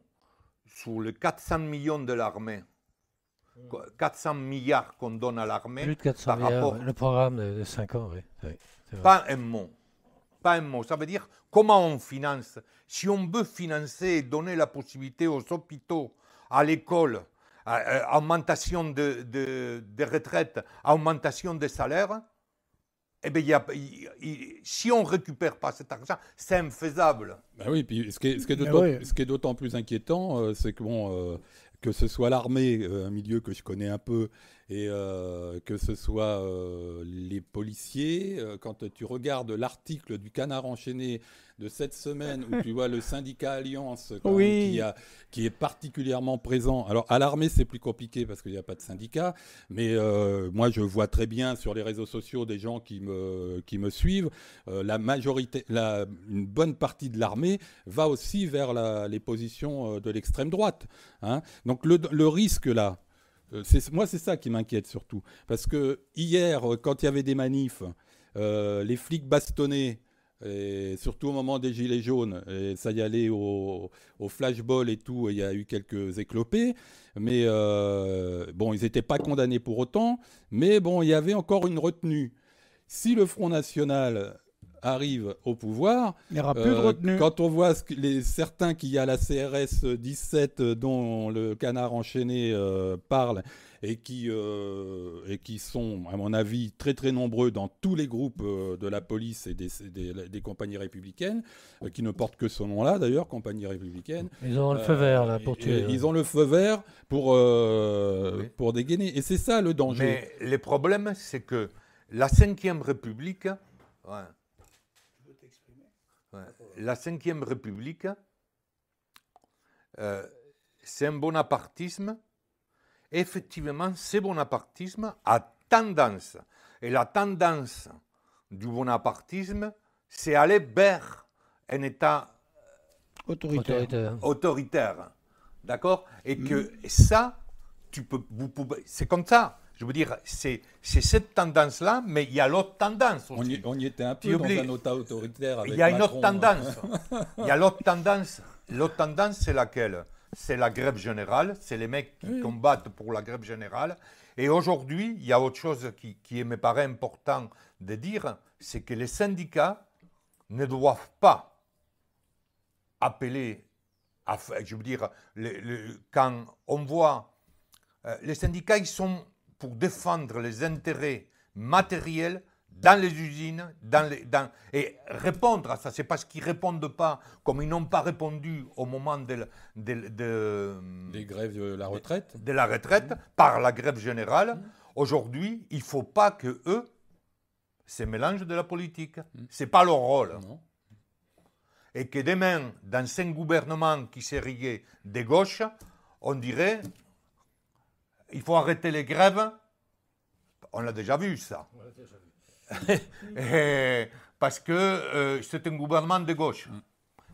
sur les 400 millions de l'armée. 400 milliards qu'on donne à l'armée. Plus de 400 milliards, le programme de 5 ans, oui. Pas un mot. Pas un mot. Ça veut dire comment on finance. Si on veut financer et donner la possibilité aux hôpitaux, à l'école, augmentation de retraites, augmentation des salaires, eh bien, si on ne récupère pas cet argent, c'est infaisable. Ben oui, puis ce qui est d'autant plus inquiétant, c'est que bon, que ce soit l'armée, un milieu que je connais un peu, et que ce soit les policiers, quand tu regardes l'article du Canard enchaîné de cette semaine où tu vois le syndicat Alliance qui est particulièrement présent. Alors à l'armée c'est plus compliqué parce qu'il n'y a pas de syndicat, mais moi je vois très bien sur les réseaux sociaux des gens qui me suivent. La majorité, une bonne partie de l'armée va aussi vers les positions de l'extrême droite. Hein. Donc le risque là, moi c'est ça qui m'inquiète surtout. Parce que hier, quand il y avait des manifs, les flics bastonnaient, et surtout au moment des Gilets jaunes, et ça y allait au flashball et tout, il y a eu quelques éclopés, mais bon, ils n'étaient pas condamnés pour autant, mais bon, il y avait encore une retenue. Si le Front National arrive au pouvoir, il n'y aura plus de retenue. Quand on voit certains qui y a la CRS 17 dont le Canard enchaîné parle, et qui sont, à mon avis, très très nombreux dans tous les groupes de la police et des compagnies républicaines, qui ne portent que ce nom-là d'ailleurs, compagnie républicaine. Ils ont le feu vert là pour tuer. Ils ont le feu vert pour dégainer. Et c'est ça le danger. Mais le problème, c'est que la 5e République... la Ve République, c'est un bonapartisme. Effectivement, ce bonapartisme a tendance, et la tendance du bonapartisme, c'est aller vers un État autoritaire. D'accord? Et que ça, c'est comme ça. Je veux dire, c'est cette tendance-là, mais il y a l'autre tendance aussi. On y était un peu dans un État autoritaire avec Il y a une Macron, autre tendance. Il y a l'autre tendance. L'autre tendance, c'est laquelle? C'est la grève générale. C'est les mecs qui combattent pour la grève générale. Et aujourd'hui, il y a autre chose qui me paraît important de dire, c'est que les syndicats ne doivent pas appeler, je veux dire, quand on voit, les syndicats, ils sont pour défendre les intérêts matériels dans les usines, et répondre à ça. C'est parce qu'ils ne répondent pas, comme ils n'ont pas répondu au moment des grèves de la retraite. De la retraite, par la grève générale. Aujourd'hui, il ne faut pas qu'eux se mélangent de la politique. Ce n'est pas leur rôle. Non. Et que demain, dans un gouvernement qui serait de gauche, on dirait il faut arrêter les grèves. On l'a déjà vu, ça. Parce que c'est un gouvernement de gauche.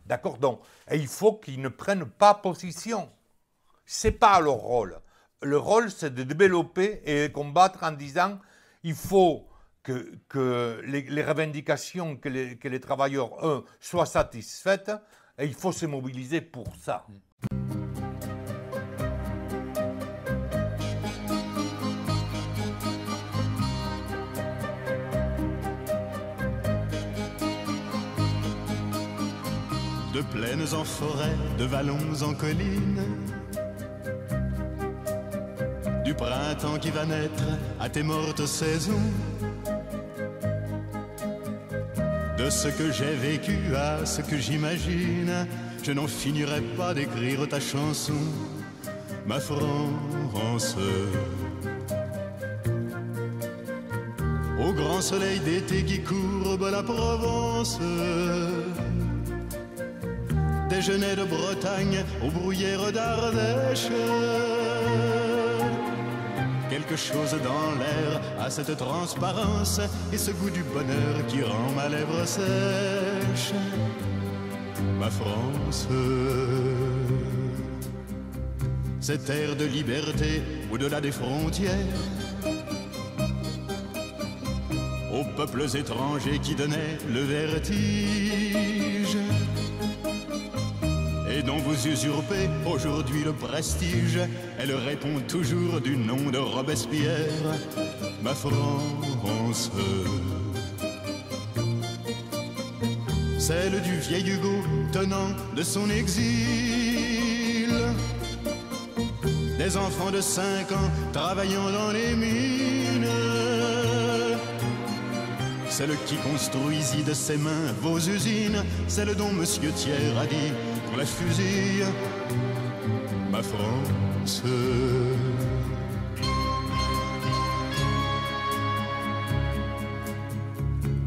D'accord? Donc, et il faut qu'ils ne prennent pas position. Ce n'est pas leur rôle. Le rôle, c'est de développer et de combattre en disant il faut que les revendications que les travailleurs, soient satisfaites, et il faut se mobiliser pour ça. De plaines en forêt, de vallons en collines, du printemps qui va naître à tes mortes saisons, de ce que j'ai vécu à ce que j'imagine, je n'en finirai pas d'écrire ta chanson, ma France. Au grand soleil d'été qui courbe la Provence, des genêts de Bretagne aux bruyères d'Ardèche. Quelque chose dans l'air a cette transparence et ce goût du bonheur qui rend ma lèvre sèche. Ma France, cette air de liberté au-delà des frontières, aux peuples étrangers qui donnaient le vertige, et dont vous usurpez aujourd'hui le prestige. Elle répond toujours du nom de Robespierre, ma France. Celle du vieil Hugo tenant de son exil, des enfants de 5 ans travaillant dans les mines, celle qui construisit de ses mains vos usines, celle dont Monsieur Thiers a dit qu'on la fusille, ma France.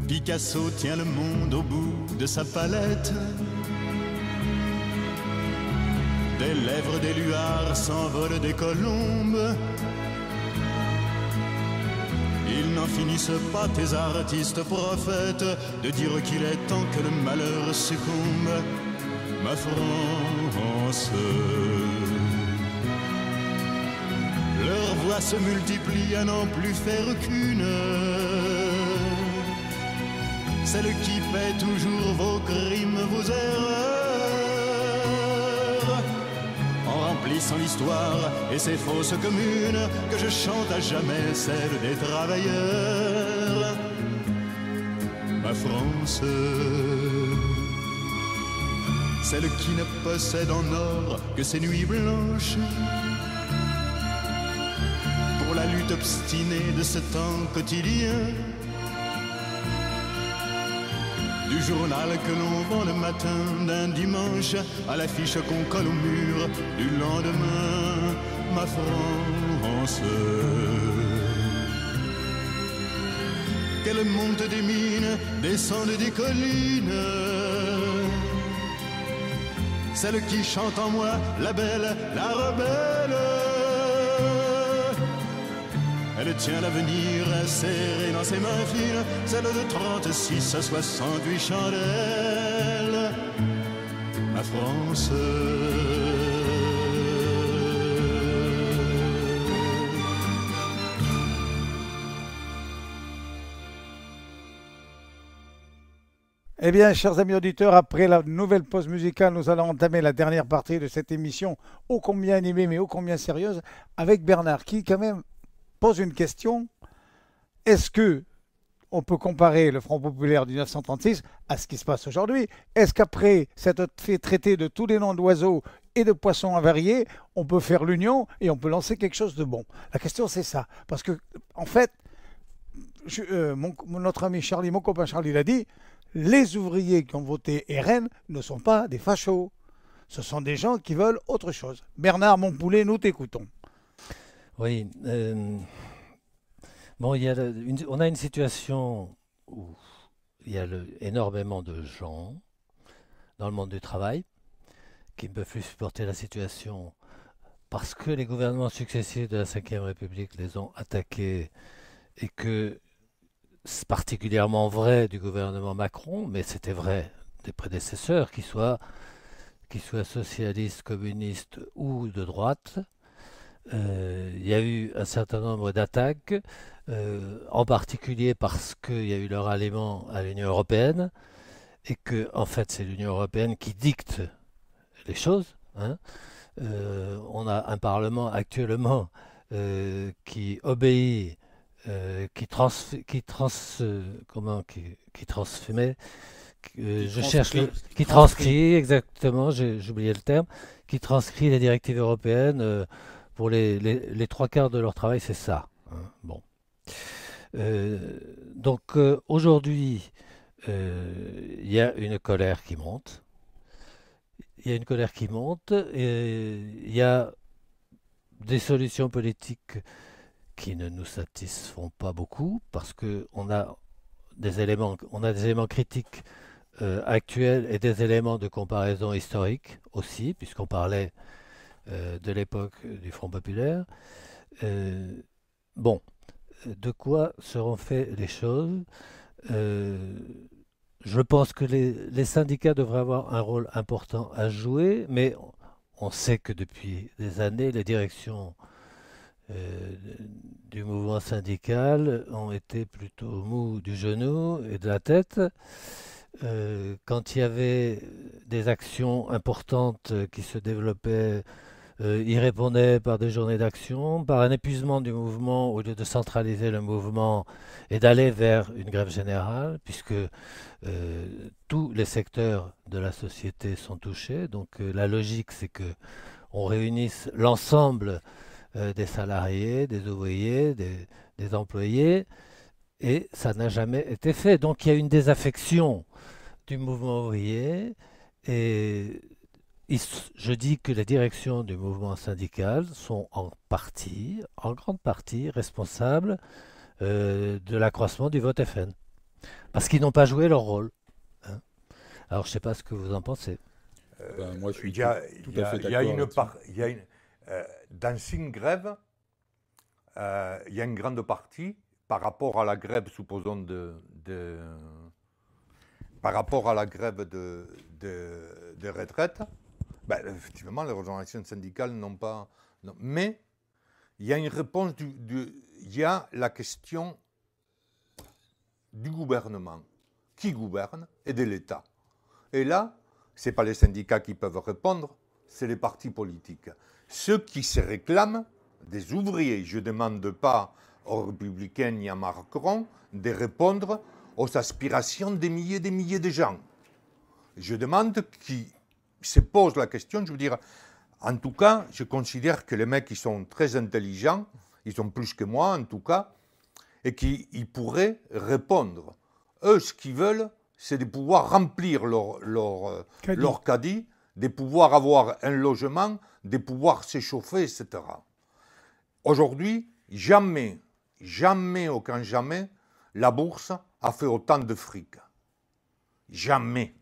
Picasso tient le monde au bout de sa palette, des lèvres des luards s'envolent des colombes. Ils n'en finissent pas, tes artistes prophètes, de dire qu'il est temps que le malheur succombe, ma France. Leurs voix se multiplient à n'en plus faire qu'une, celle qui paie toujours vos crimes, vos erreurs, en remplissant l'histoire et ses fausses communes, que je chante à jamais celle des travailleurs, ma France. Celle qui ne possède en or que ses nuits blanches, pour la lutte obstinée de ce temps quotidien, du journal que l'on vend le matin d'un dimanche à l'affiche qu'on colle au mur du lendemain, ma France. Qu'elle monte des mines, descende des collines, celle qui chante en moi, la belle, la rebelle. Elle tient l'avenir serré dans ses mains fines, celle de 36 à 68 chandelles, ma France. Eh bien, chers amis auditeurs, après la nouvelle pause musicale, nous allons entamer la dernière partie de cette émission ô combien animée mais ô combien sérieuse avec Bernard qui quand même pose une question. Est-ce que on peut comparer le Front populaire du 1936 à ce qui se passe aujourd'hui? Est-ce qu'après s'être fait traiter de tous les noms d'oiseaux et de poissons avariés, on peut faire l'union et on peut lancer quelque chose de bon? La question c'est ça. Parce que, en fait, notre ami Charlie, mon copain Charlie l'a dit, les ouvriers qui ont voté RN ne sont pas des fachos. Ce sont des gens qui veulent autre chose. Bernard Montpoulet, nous t'écoutons. Oui. Bon, on a une situation où il y a énormément de gens dans le monde du travail qui ne peuvent plus supporter la situation parce que les gouvernements successifs de la Ve République les ont attaqués et que c'est particulièrement vrai du gouvernement Macron, mais c'était vrai des prédécesseurs, qu'ils soient socialistes, communistes ou de droite. Il y a eu un certain nombre d'attaques, en particulier parce qu'il y a eu leur alliement à l'Union européenne, et que en fait c'est l'Union européenne qui dicte les choses. Hein. On a un Parlement actuellement qui obéit, qui transmet, qui transcrit exactement, j'ai oublié le terme, qui transcrit les directives européennes. Pour les trois quarts de leur travail, c'est ça. Hein. Bon. Donc aujourd'hui, il y a une colère qui monte. Il y a une colère qui monte et il y a des solutions politiques qui ne nous satisfont pas beaucoup parce qu'on a des éléments critiques actuels et des éléments de comparaison historique aussi, puisqu'on parlait de l'époque du Front populaire. Bon, de quoi seront faites les choses? Je pense que les syndicats devraient avoir un rôle important à jouer, mais on sait que depuis des années, les directions du mouvement syndical ont été plutôt mous du genou et de la tête. Quand il y avait des actions importantes qui se développaient, ils répondaient par des journées d'action, par un épuisement du mouvement au lieu de centraliser le mouvement et d'aller vers une grève générale, puisque tous les secteurs de la société sont touchés. Donc la logique, c'est que on réunisse l'ensemble des salariés, des ouvriers, des employés, et ça n'a jamais été fait. Donc il y a une désaffection du mouvement ouvrier, et je dis que les directions du mouvement syndical sont en grande partie responsables de l'accroissement du vote FN, parce qu'ils n'ont pas joué leur rôle. Hein. Alors je ne sais pas ce que vous en pensez. Moi, je suis tout à fait d'accord. Dans une grève, il y a une grande partie par rapport à la grève, supposons, par rapport à la grève de retraite. Ben, effectivement, les organisations syndicales n'ont pas... Non. Mais il y a une réponse, il y a la question du gouvernement. Qui gouverne et de l'État. Et là, ce n'est pas les syndicats qui peuvent répondre, c'est les partis politiques. Ceux qui se réclament des ouvriers. Je ne demande pas aux Républicains ni à Macron de répondre aux aspirations des milliers de gens. Je demande qu'ils se posent la question, je veux dire, en tout cas, je considère que les mecs, ils sont très intelligents, ils sont plus que moi en tout cas, et qu'ils pourraient répondre. Eux, ce qu'ils veulent, c'est de pouvoir remplir leur caddie, de pouvoir avoir un logement, de pouvoir s'échauffer, etc. Aujourd'hui, jamais, aucun jamais, la bourse a fait autant de fric. Jamais.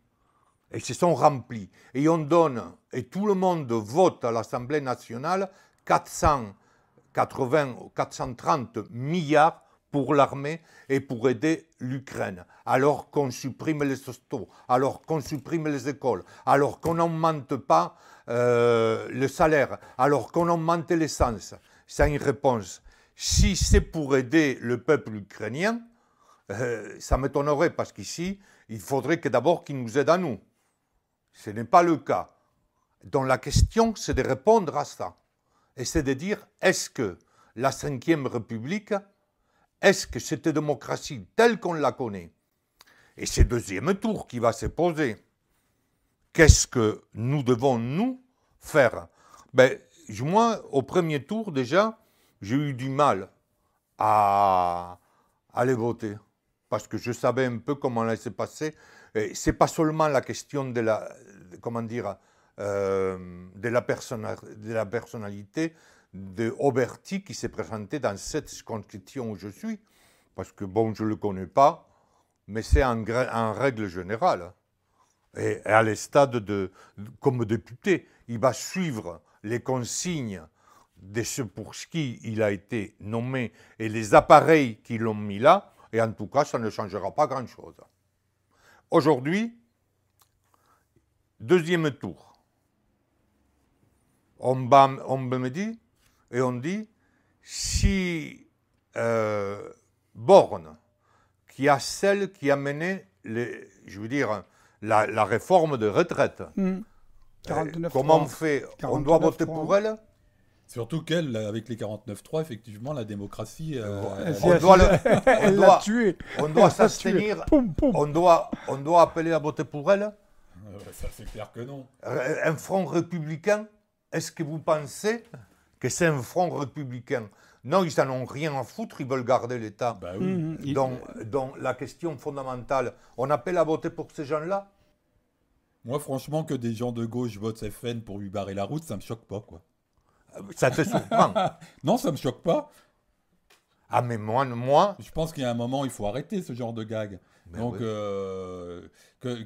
Et se sont remplis. Et on donne, et tout le monde vote à l'Assemblée nationale 480 ou 430 milliards pour l'armée et pour aider l'Ukraine, alors qu'on supprime les hostos, alors qu'on supprime les écoles, alors qu'on n'augmente pas le salaire, alors qu'on augmente l'essence. C'est une réponse. Si c'est pour aider le peuple ukrainien, ça m'étonnerait, parce qu'ici, il faudrait que d'abord qu'ils nous aident à nous. Ce n'est pas le cas. Donc la question, c'est de répondre à ça. Et c'est de dire, est-ce que la Ve République, est-ce que cette démocratie telle qu'on la connaît, et c'est le deuxième tour qui va se poser, qu'est-ce que nous devons, nous, faire? Ben, moi, au premier tour, déjà, j'ai eu du mal à aller voter, parce que je savais un peu comment ça s'est passé. Ce n'est pas seulement la question de la, comment dire, de la personnalité de Oberti qui s'est présenté dans cette circonscription où je suis, parce que bon, je ne le connais pas, mais c'est en règle générale. Et à les stades comme député, il va suivre les consignes de ce pour qui il a été nommé et les appareils qui l'ont mis là, et en tout cas, ça ne changera pas grand-chose. Aujourd'hui, deuxième tour. On me dit, et on dit, si Borne, qui a celle qui a mené, je veux dire, la réforme de retraite, 49, comment on fait? On doit voter 49, pour elle? Surtout qu'elle, avec les 49.3, effectivement, la démocratie... Elle l'a tué. On doit s'abstenir, on doit appeler à voter pour elle. ça, c'est clair que non. Un front républicain, est-ce que vous pensez que c'est un front républicain? Non, ils n'en ont rien à foutre, ils veulent garder l'État. Bah oui. Donc la question fondamentale, on appelle à voter pour ces gens-là? Moi, franchement, que des gens de gauche votent FN pour lui barrer la route, ça me choque pas, quoi. Ça te surprend? Non, ça me choque pas. Ah, mais moi... Je pense qu'il y a un moment, il faut arrêter ce genre de gag. Ben Donc, oui.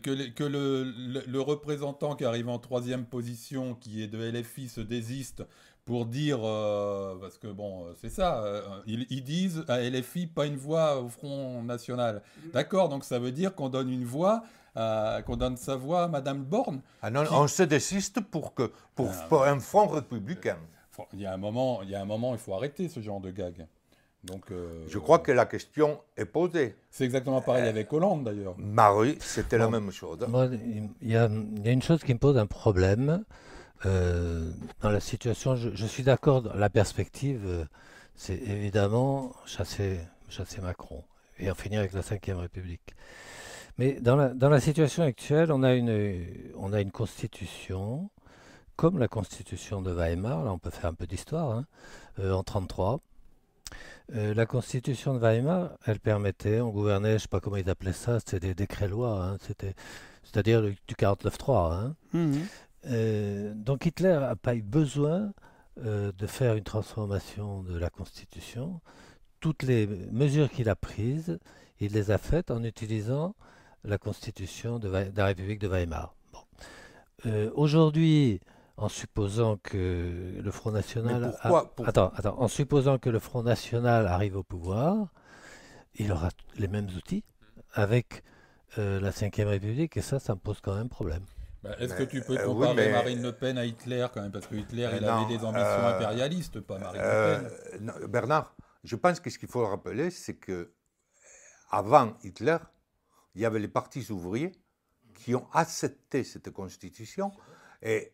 que le représentant qui arrive en troisième position, qui est de LFI, se désiste pour dire, parce que bon, c'est ça, ils disent à LFI, pas une voix au Front National. D'accord, donc ça veut dire qu'on donne une voix, qu'on donne sa voix à Madame Borne. Ah non, on se désiste pour un front républicain. Il y a un moment, il faut arrêter ce genre de gag. Donc, Je crois que la question est posée. c'est exactement pareil avec Hollande, d'ailleurs. Marie, c'était la même chose. Moi, il y a une chose qui me pose un problème dans la situation. Je suis d'accord, la perspective, c'est évidemment chasser Macron et en finir avec la Ve République. Mais dans la situation actuelle, on a une constitution, comme la constitution de Weimar, là on peut faire un peu d'histoire, hein, en 1933. La constitution de Weimar, elle permettait, on gouvernait, je ne sais pas comment ils appelaient ça, c'était des décrets-lois, hein, c'est-à-dire du 49.3. Hein. Donc Hitler n'a pas eu besoin de faire une transformation de la constitution. Toutes les mesures qu'il a prises, il les a faites en utilisant la constitution de la République de Weimar. Bon. Aujourd'hui, en supposant que le Front National... Attends, en supposant que le Front National arrive au pouvoir, il aura les mêmes outils avec la Ve République, et ça me pose quand même problème. Est-ce que tu peux comparer Marine Le Pen à Hitler quand même? Parce que Hitler, il avait des ambitions impérialistes, pas Marine Le Pen. Non, Bernard, je pense que ce qu'il faut rappeler, c'est que avant Hitler, il y avait les partis ouvriers qui ont accepté cette constitution et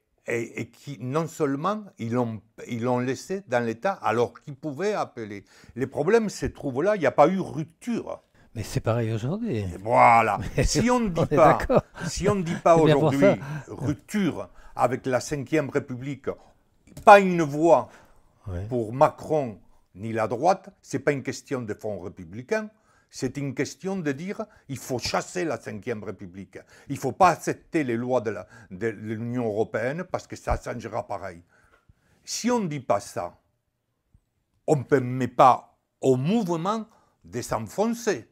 qui, non seulement, ils l'ont laissé dans l'État alors qu'ils pouvaient appeler. Les problèmes se trouvent là, il n'y a pas eu rupture. Mais c'est pareil aujourd'hui. Voilà. Si on ne dit pas aujourd'hui rupture avec la Ve République, pas une voix pour Macron ni la droite, ce n'est pas une question de front républicain. C'est une question de dire il faut chasser la Ve République. Il ne faut pas accepter les lois de l'Union européenne parce que ça changera pareil. Si on ne dit pas ça, on ne permet pas au mouvement de s'enfoncer.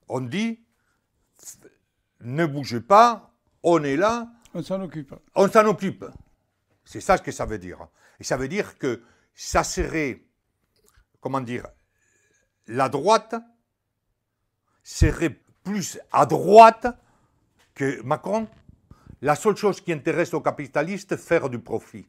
On dit ne bougez pas, on est là, On s'en occupe. on s'en occupe. C'est ça ce que ça veut dire. Et ça veut dire que ça serait, comment dire, la droite serait plus à droite que Macron. La seule chose qui intéresse aux capitalistes, faire du profit.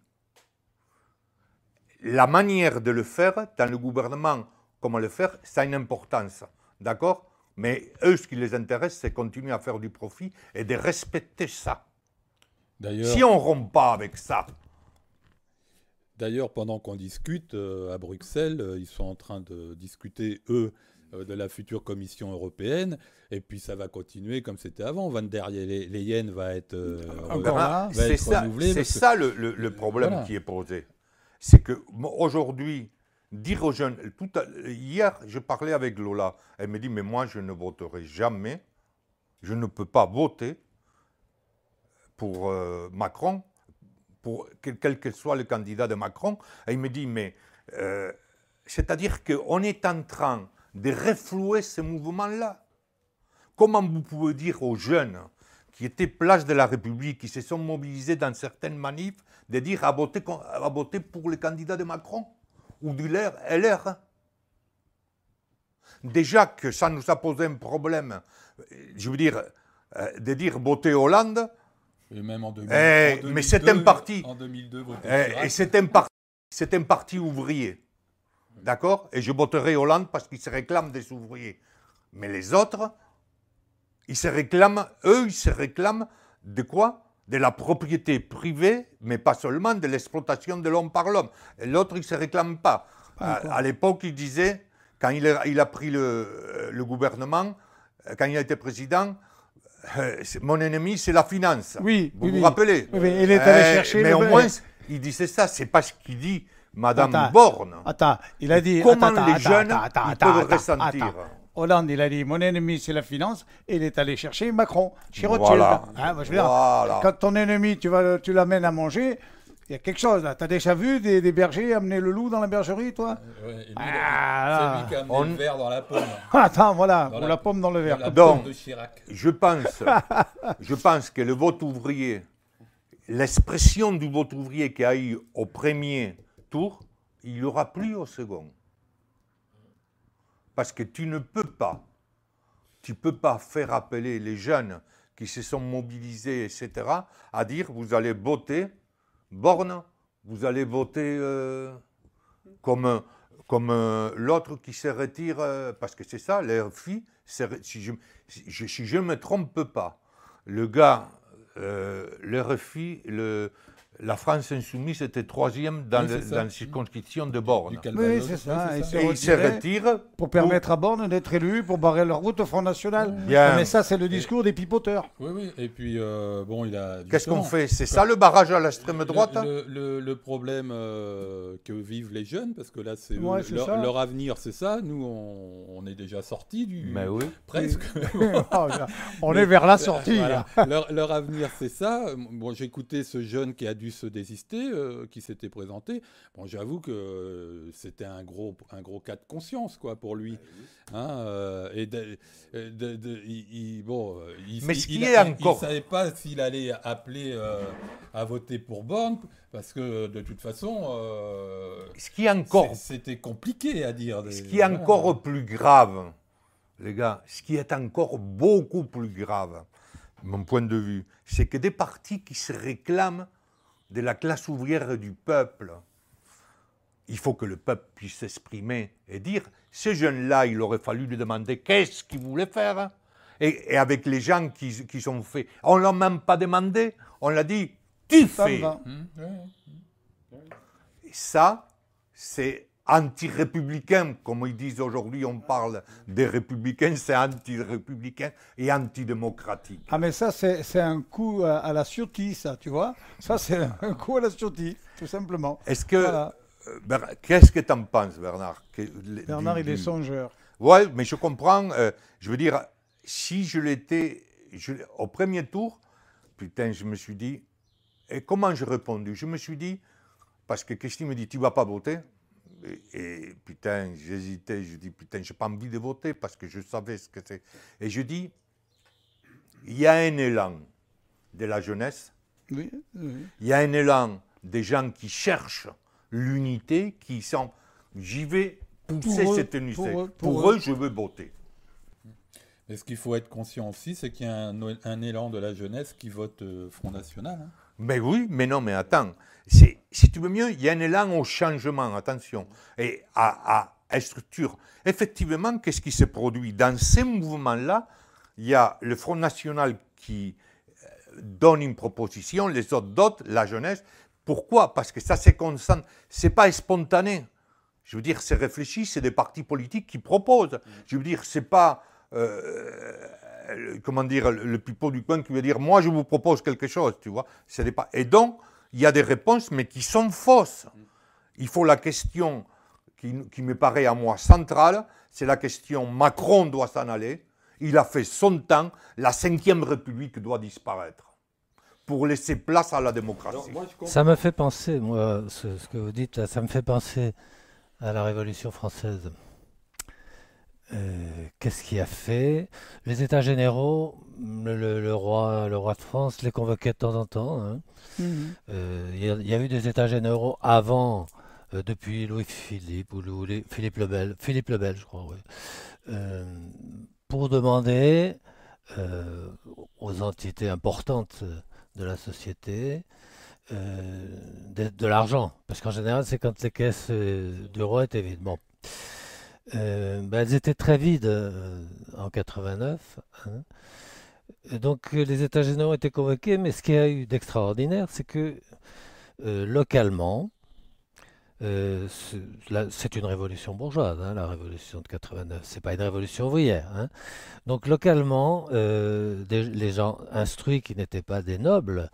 La manière de le faire, dans le gouvernement, comment le faire, ça a une importance. D'accord? Mais eux, ce qui les intéresse, c'est continuer à faire du profit et de respecter ça. D'ailleurs, Si on ne rompt pas avec ça, D'ailleurs, pendant qu'on discute à Bruxelles, ils sont en train de discuter, eux, de la future Commission européenne. Et puis ça va continuer comme c'était avant. Van der Leyen va être, Encore là. va être renouvelé. c'est parce que- ça le problème Voilà. qui est posé. C'est qu'aujourd'hui, dire aux jeunes, hier, je parlais avec Lola, elle me dit, mais moi, je ne voterai jamais, je ne peux pas voter pour Macron, pour quel que soit le candidat de Macron. Et il me dit, mais c'est-à-dire qu'on est en train de reflouer ce mouvement-là. Comment vous pouvez dire aux jeunes qui étaient place de la République, qui se sont mobilisés dans certaines manifs, de dire à voter pour le candidat de Macron ou du LR? Déjà que ça nous a posé un problème, je veux dire, de dire voter Hollande. Et même en 2000, Mais en 2002, c'est un parti. En 2002, voter Et Chirac. c'est un parti ouvrier. D'accord? Et je voterai Hollande parce qu'il se réclame des ouvriers. Mais les autres, ils se réclament de quoi? De la propriété privée, mais pas seulement de l'exploitation de l'homme par l'homme. Et l'autre, il ne se réclame pas. À l'époque, il disait, quand il a pris le gouvernement, quand il a été président, mon ennemi, c'est la finance. Oui, Vous oui, vous oui. rappelez? Oui, oui, il est allé chercher Mais le- au moins, il disait ça. C'est pas ce qu'il dit Madame Attends. Borne. Attends, il a dit. Comment attends, les attends, jeunes, attends, ils attends, peuvent attends, ressentir? attends. Hollande, il a dit mon ennemi c'est la finance et il est allé chercher Macron chez Rothschild. Voilà. Hein, moi, je veux dire, Voilà. quand ton ennemi tu l'amènes à manger, il y a quelque chose là. Tu as déjà vu des bergers amener le loup dans la bergerie, toi? Ouais, et lui, Ah, c'est lui qui a amené le verre dans la pomme. Attends, voilà, Dans ou la- la pomme dans le verre. La Donc, pomme de Chirac. Je pense que le vote ouvrier, l'expression du vote ouvrier qu'il y a eu au premier tour, il n'y aura plus au second. Parce que tu peux pas faire appeler les jeunes qui se sont mobilisés, etc., à dire vous allez voter Borne, vous allez voter comme l'autre qui se retire, parce que c'est ça, l'RFI, si je ne me trompe pas, le gars, l'RFI, la France Insoumise était troisième dans, Oui, c'est ça. dans la circonscription de Borne. Du Oui, Calvados. c'est ça. Ouais, Et c'est Et il se retiré retire pour permettre à Borne d'être élu, pour barrer leur route au Front National. Bien. Mais ça, c'est le discours des pipoteurs. Oui, oui. Et puis, bon, il a. Qu'est-ce qu'on justement, fait? C'est ça le barrage à l'extrême droite? Le problème que vivent les jeunes, parce que là, c'est Ouais, c'est ça. leur avenir, c'est ça. Nous, on est déjà sortis du. Mais oui. Presque. On est vers la sortie. Voilà. là. Leur avenir, c'est ça. Bon, j'ai écouté ce jeune qui a dû se désister, qui s'était présenté. Bon, j'avoue que c'était un gros cas de conscience, quoi, pour lui. Hein, et Mais ce qui il est encore- savait pas s'il allait appeler à voter pour Borne, parce que de toute façon, Ce qui est encore c'était compliqué à dire. Ce qui est encore plus grave, les gars, ce qui est encore beaucoup plus grave, de mon point de vue, c'est que des partis qui se réclament de la classe ouvrière et du peuple, il faut que le peuple puisse s'exprimer et dire, ces jeunes-là, il aurait fallu lui demander qu'est-ce qu'ils voulaient faire. Et avec les gens qui sont faits, on ne l'a même pas demandé, on l'a dit, tu Ça me fais. va. Et ça, c'est anti-républicain, comme ils disent aujourd'hui, on parle des républicains, c'est anti-républicain et antidémocratique. Ah, mais ça, c'est un coup à la Ciotti, ça, tu vois. Ça, c'est un coup à la Ciotti, tout simplement. Est-ce que, Voilà. qu'est-ce que tu en penses, Bernard? Bernard, il est songeur. Ouais, mais je comprends. Je veux dire, si je l'étais au premier tour, putain, je me suis dit, et comment j'ai répondu? Je me suis dit, parce que Christine me dit, tu ne vas pas voter? Et putain, j'hésitais, je dis, putain, je n'ai pas envie de voter parce que je savais ce que c'est. Et je dis, il y a un élan. de la jeunesse. Oui, oui. Il y a un élan des gens qui cherchent l'unité, qui sont « j'y vais pousser Pour eux, cette unité. pour eux, Pour eux, je veux voter. » Mais ce qu'il faut être conscient aussi, c'est qu'il y a un élan de la jeunesse qui vote Front National. Hein. Mais oui, mais non, mais attends. Si tu veux mieux, il y a un élan au changement, attention, et à structure. Effectivement, qu'est-ce qui se produit? Dans ces mouvements-là, il y a le Front National qui donne une proposition, les autres d'autres, la jeunesse. Pourquoi? Parce que ça, c'est pas spontané. Je veux dire, c'est réfléchi, c'est des partis politiques qui proposent. Je veux dire, c'est pas... comment dire, le pipeau du coin qui veut dire « moi je vous propose quelque chose », tu vois. Et donc, il y a des réponses, mais qui sont fausses. Il faut la question qui me paraît à moi centrale, c'est la question « Macron doit s'en aller ». Il a fait son temps, la 5e République doit disparaître pour laisser place à la démocratie. Alors, Ça me fait penser, moi, ce que vous dites, là, ça me fait penser à la Révolution française. Qu'est-ce qui a fait? Les États généraux, le roi de France les convoquait de temps en temps. Hein. Il y a eu des États généraux avant, depuis Louis-Philippe ou Philippe le Bel, je crois, oui. Pour demander aux entités importantes de la société de l'argent. Parce qu'en général, c'est quand les caisses du roi étaient vides. Bon. Elles étaient très vides en 89. Hein. Et donc les États généraux ont été convoqués, mais ce qu'il y a eu d'extraordinaire, c'est que localement, c'est une révolution bourgeoise, hein, la révolution de 89. C'est pas une révolution ouvrière. Hein. Donc localement, les gens instruits qui n'étaient pas des nobles,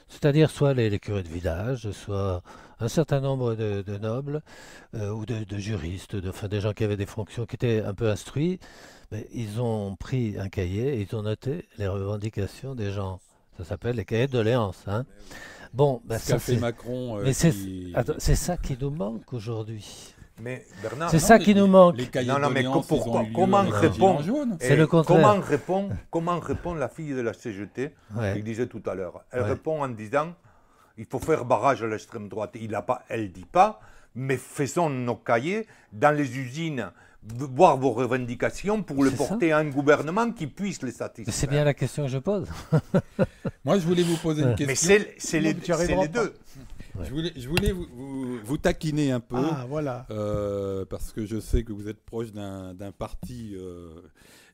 c'est-à-dire soit les curés de village, soit un certain nombre de nobles ou de juristes, enfin des gens qui avaient des fonctions qui étaient un peu instruits, mais ils ont pris un cahier et ils ont noté les revendications des gens. Ça s'appelle les cahiers de doléances. Hein. Bon, ce qu'a fait Macron. Mais c'est ça qui nous manque aujourd'hui. Mais Bernard, c'est ça qui nous manque. Les cahiers de doléances, comment répond la fille de la CGT, il disait tout à l'heure. Elle répond en disant il faut faire barrage à l'extrême droite. Elle ne dit pas, mais faisons nos cahiers dans les usines, voir vos revendications pour le porter à un gouvernement qui puisse les satisfaire. C'est bien la question que je pose. Moi, je voulais vous poser une question. Mais c'est les deux. Ouais. Je voulais vous taquiner un peu, voilà. Parce que je sais que vous êtes proche d'un parti.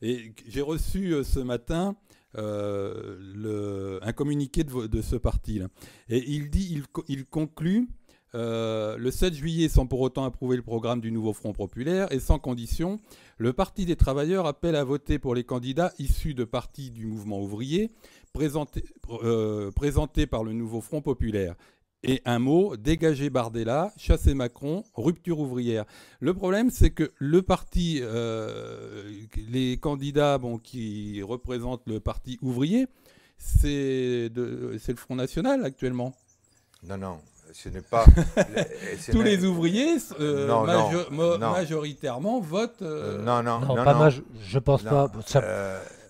Et j'ai reçu ce matin un communiqué de ce parti-là. Et il conclut le 7 juillet, sans pour autant approuver le programme du nouveau Front populaire et sans condition, le Parti des travailleurs appelle à voter pour les candidats issus de partis du mouvement ouvrier présentés par le nouveau Front populaire. Et un mot, dégager Bardella, chasser Macron, rupture ouvrière. Le problème, c'est que le parti, les candidats qui représentent le parti ouvrier, c'est le Front National actuellement. Non, ce n'est pas... Tous les ouvriers, majoritairement, votent... je pense pas.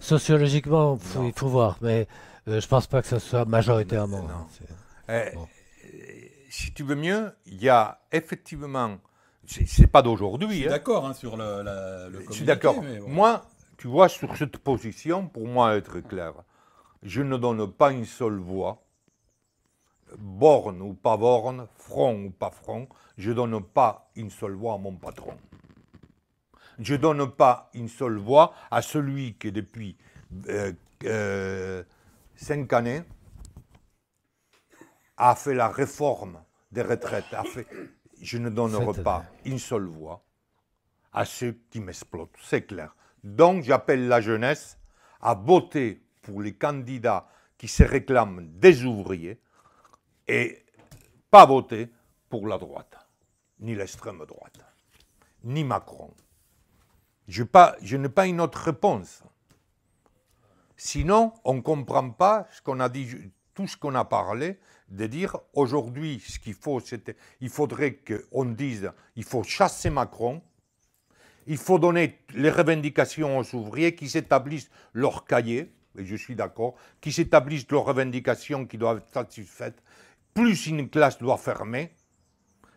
Sociologiquement, il faut voir, mais je pense pas que ce soit majoritairement. Si tu veux mieux, il y a effectivement, c'est pas d'aujourd'hui. Je suis d'accord sur le communiqué. Je suis d'accord. Bon. Moi, tu vois, sur cette position, pour moi, être clair, je ne donne pas une seule voix, borne ou pas borne, front ou pas front, je ne donne pas une seule voix à mon patron. Je ne donne pas une seule voix à celui qui, depuis 5 années, a fait la réforme des retraites. Je ne donnerai pas une seule voix à ceux qui m'exploitent, c'est clair. Donc j'appelle la jeunesse à voter pour les candidats qui se réclament des ouvriers et pas voter pour la droite, ni l'extrême droite, ni Macron. Je n'ai pas une autre réponse. Sinon, on ne comprend pas ce qu'on a dit, tout ce qu'on a parlé, de dire aujourd'hui, ce qu'il faut, il faudrait qu'on dise, il faut chasser Macron, il faut donner les revendications aux ouvriers qui s'établissent leur cahier, et je suis d'accord, qui s'établissent leurs revendications qui doivent être satisfaites, plus une classe doit fermer,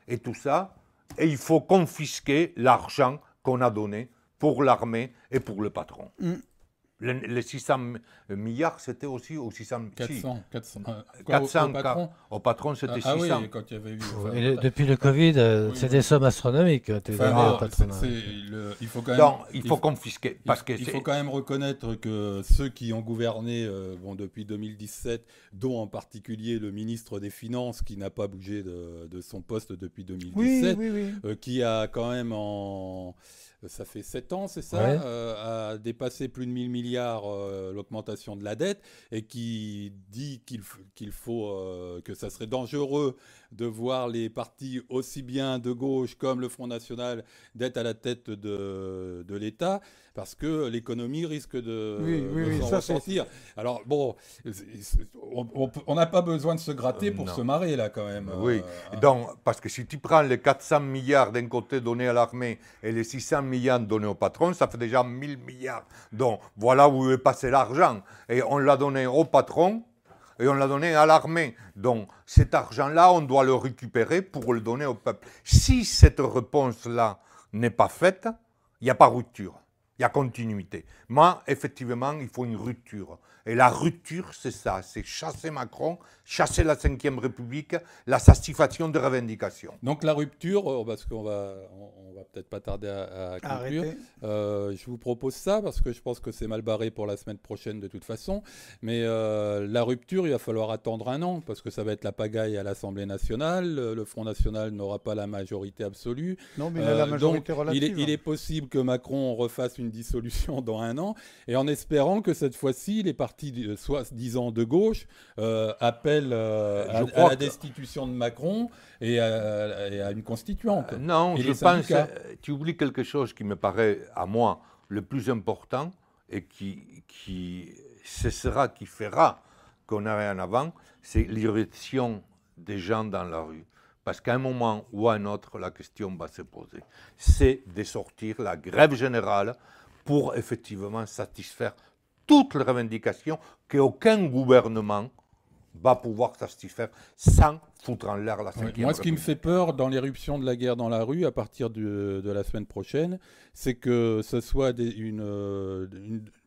et tout ça, et il faut confisquer l'argent qu'on a donné pour l'armée et pour le patron. Les 600 milliards, c'était aussi aux 600... 400 400 au patron. Au patron, c'était Ah 600. oui, quand il y avait eu... Et depuis le Covid, Oui, c'est oui. des sommes astronomiques qui ont été données au patronat. Il faut quand même... Donc, il faut confisquer. Parce que Il faut quand même reconnaître que ceux qui ont gouverné depuis 2017, dont en particulier le ministre des Finances, qui n'a pas bougé de son poste depuis 2017, qui a quand même ça fait 7 ans, c'est ça, Ouais. a dépassé plus de 1000 milliards l'augmentation de la dette, et qui dit qu'il faut que ça serait dangereux de voir les partis aussi bien de gauche comme le Front National d'être à la tête de l'État, parce que l'économie risque de s'en ressentir. Alors bon, on n'a pas besoin de se gratter pour non. se marrer là quand même. Oui, donc, parce que si tu prends les 400 milliards d'un côté donnés à l'armée et les 600 milliards donnés au patron, ça fait déjà 1000 milliards. Donc voilà où est passé l'argent. Et on l'a donné au patron et on l'a donné à l'armée. Donc cet argent-là, on doit le récupérer pour le donner au peuple. Si cette réponse-là n'est pas faite, il n'y a pas rupture. Il y a continuité. Moi, effectivement, il faut une rupture. Et la rupture, c'est ça, c'est chasser Macron, chasser la Ve République, la satisfaction des revendications. Donc la rupture, parce qu'on va peut-être pas tarder à conclure, je vous propose ça, parce que je pense que c'est mal barré pour la semaine prochaine de toute façon, mais la rupture, il va falloir attendre 1 an, parce que ça va être la pagaille à l'Assemblée nationale, le Front National n'aura pas la majorité absolue. Non, mais il a la majorité donc, relative. il est possible que Macron refasse une dissolution dans 1 an, et en espérant que cette fois-ci, les partis soi-disant de gauche appellent à la destitution de Macron et à une constituante. Non, et je pense que tu oublies quelque chose qui me paraît, à moi, le plus important et qui fera qu'on aille en avant, c'est l'irruption des gens dans la rue. Parce qu'à un moment ou à un autre, la question va se poser. C'est de sortir la grève générale pour effectivement satisfaire toutes les revendications qu'aucun gouvernement va pouvoir satisfaire sans foutre en l'air la 5e République. Moi, ce qui me fait peur dans l'éruption de la guerre dans la rue à partir de la semaine prochaine, c'est que ce soit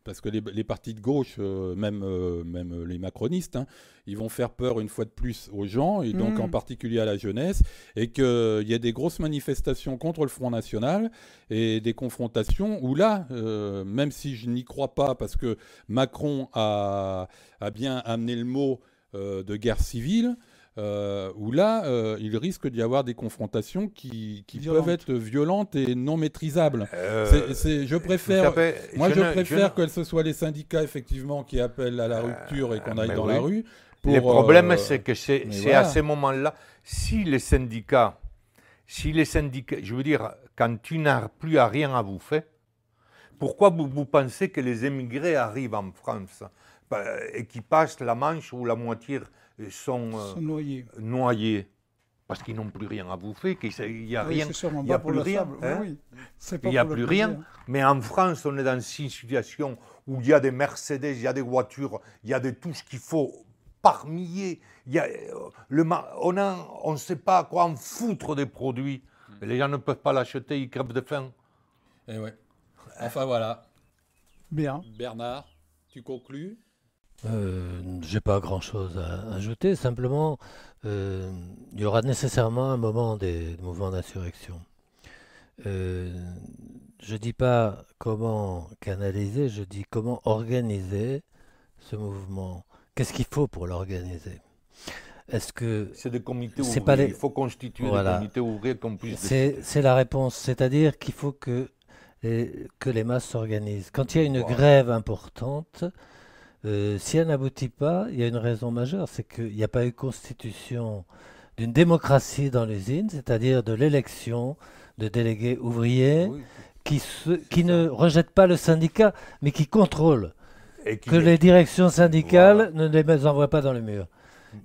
parce que les partis de gauche, même les macronistes, hein, ils vont faire peur une fois de plus aux gens, et donc en particulier à la jeunesse, et qu'il y ait des grosses manifestations contre le Front National et des confrontations où là, même si je n'y crois pas, parce que Macron a bien amené le mot de guerre civile, où là, il risque d'y avoir des confrontations qui peuvent être violentes et non maîtrisables. Je préfère que ce soit les syndicats, effectivement, qui appellent à la rupture et qu'on aille dans la rue. Le problème, c'est que c'est à ces moments-là, si les syndicats, je veux dire, quand tu n'as plus à rien à bouffer, pourquoi vous pensez que les émigrés arrivent en France et qui passent la Manche où la moitié sont noyés parce qu'ils n'ont plus rien à bouffer, qu'il n'y a rien, il n'y a plus rien. Il n'y a plus rien. Mais en France, on est dans une situation où il y a des Mercedes, il y a des voitures, il y a de tout ce qu'il faut par milliers. On ne sait pas à quoi en foutre des produits. Les gens ne peuvent pas l'acheter, ils crèvent de faim. Et ouais. Enfin voilà. Bien. Bernard, tu conclus ? J'ai pas grand-chose à ajouter, simplement il y aura nécessairement un moment des mouvements d'insurrection. Je dis pas comment canaliser, je dis comment organiser ce mouvement. Qu'est-ce qu'il faut pour l'organiser ? Est-ce que c'est des comités ouvriers, il faut constituer des comités ouvriers qu'on puisse décider. C'est la réponse, c'est-à-dire qu'il faut que les masses s'organisent. Quand il y a une grève importante, si elle n'aboutit pas, il y a une raison majeure, c'est qu'il n'y a pas eu constitution d'une démocratie dans l'usine, c'est-à-dire de l'élection de délégués ouvriers qui ne rejettent pas le syndicat, mais qui contrôlent que les directions syndicales ne les envoient pas dans le mur.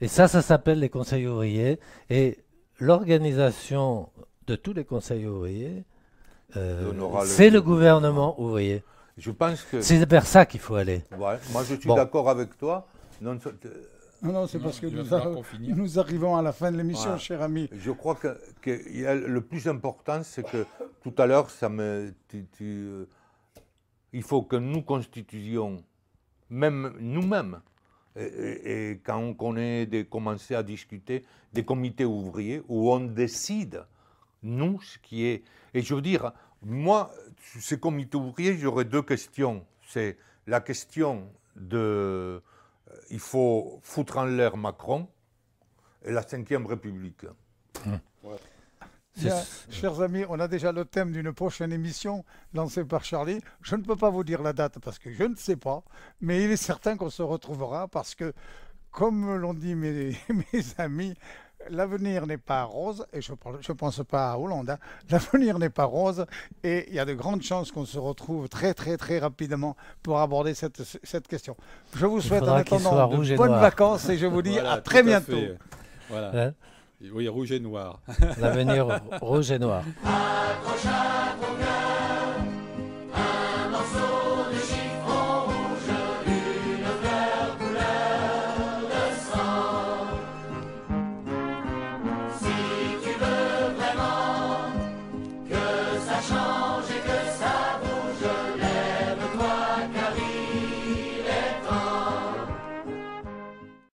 Et ça s'appelle les conseils ouvriers. Et l'organisation de tous les conseils ouvriers, c'est le gouvernement ouvrier. Je pense que... C'est vers ça qu'il faut aller. Ouais, moi, je suis Bon. d'accord avec toi. Non, Non, c'est parce que il va falloir qu'on finisse. nous arrivons à la fin de l'émission, Voilà. cher ami. je crois que le plus important, c'est que tout à l'heure, il faut que nous constituions, même nous-mêmes, et quand on ait commencé à discuter des comités ouvriers où on décide, nous, ce qui est... Et je veux dire, moi, ces comités ouvriers, j'aurais deux questions. C'est la question de... il faut foutre en l'air Macron et la Ve République. Bien, chers amis, on a déjà le thème d'une prochaine émission lancée par Charlie. Je ne peux pas vous dire la date parce que je ne sais pas, mais il est certain qu'on se retrouvera parce que, comme l'ont dit mes amis, l'avenir n'est pas rose, et je ne pense pas à Hollande, hein. L'avenir n'est pas rose, et il y a de grandes chances qu'on se retrouve très très très rapidement pour aborder cette question. Je vous souhaite en faudra qu'il soit attendant rouge de et bonnes noir. vacances et je vous dis Voilà, à très tout bientôt. fait. Voilà. Hein? Oui, rouge et noir. L'avenir rouge et noir. Accrochage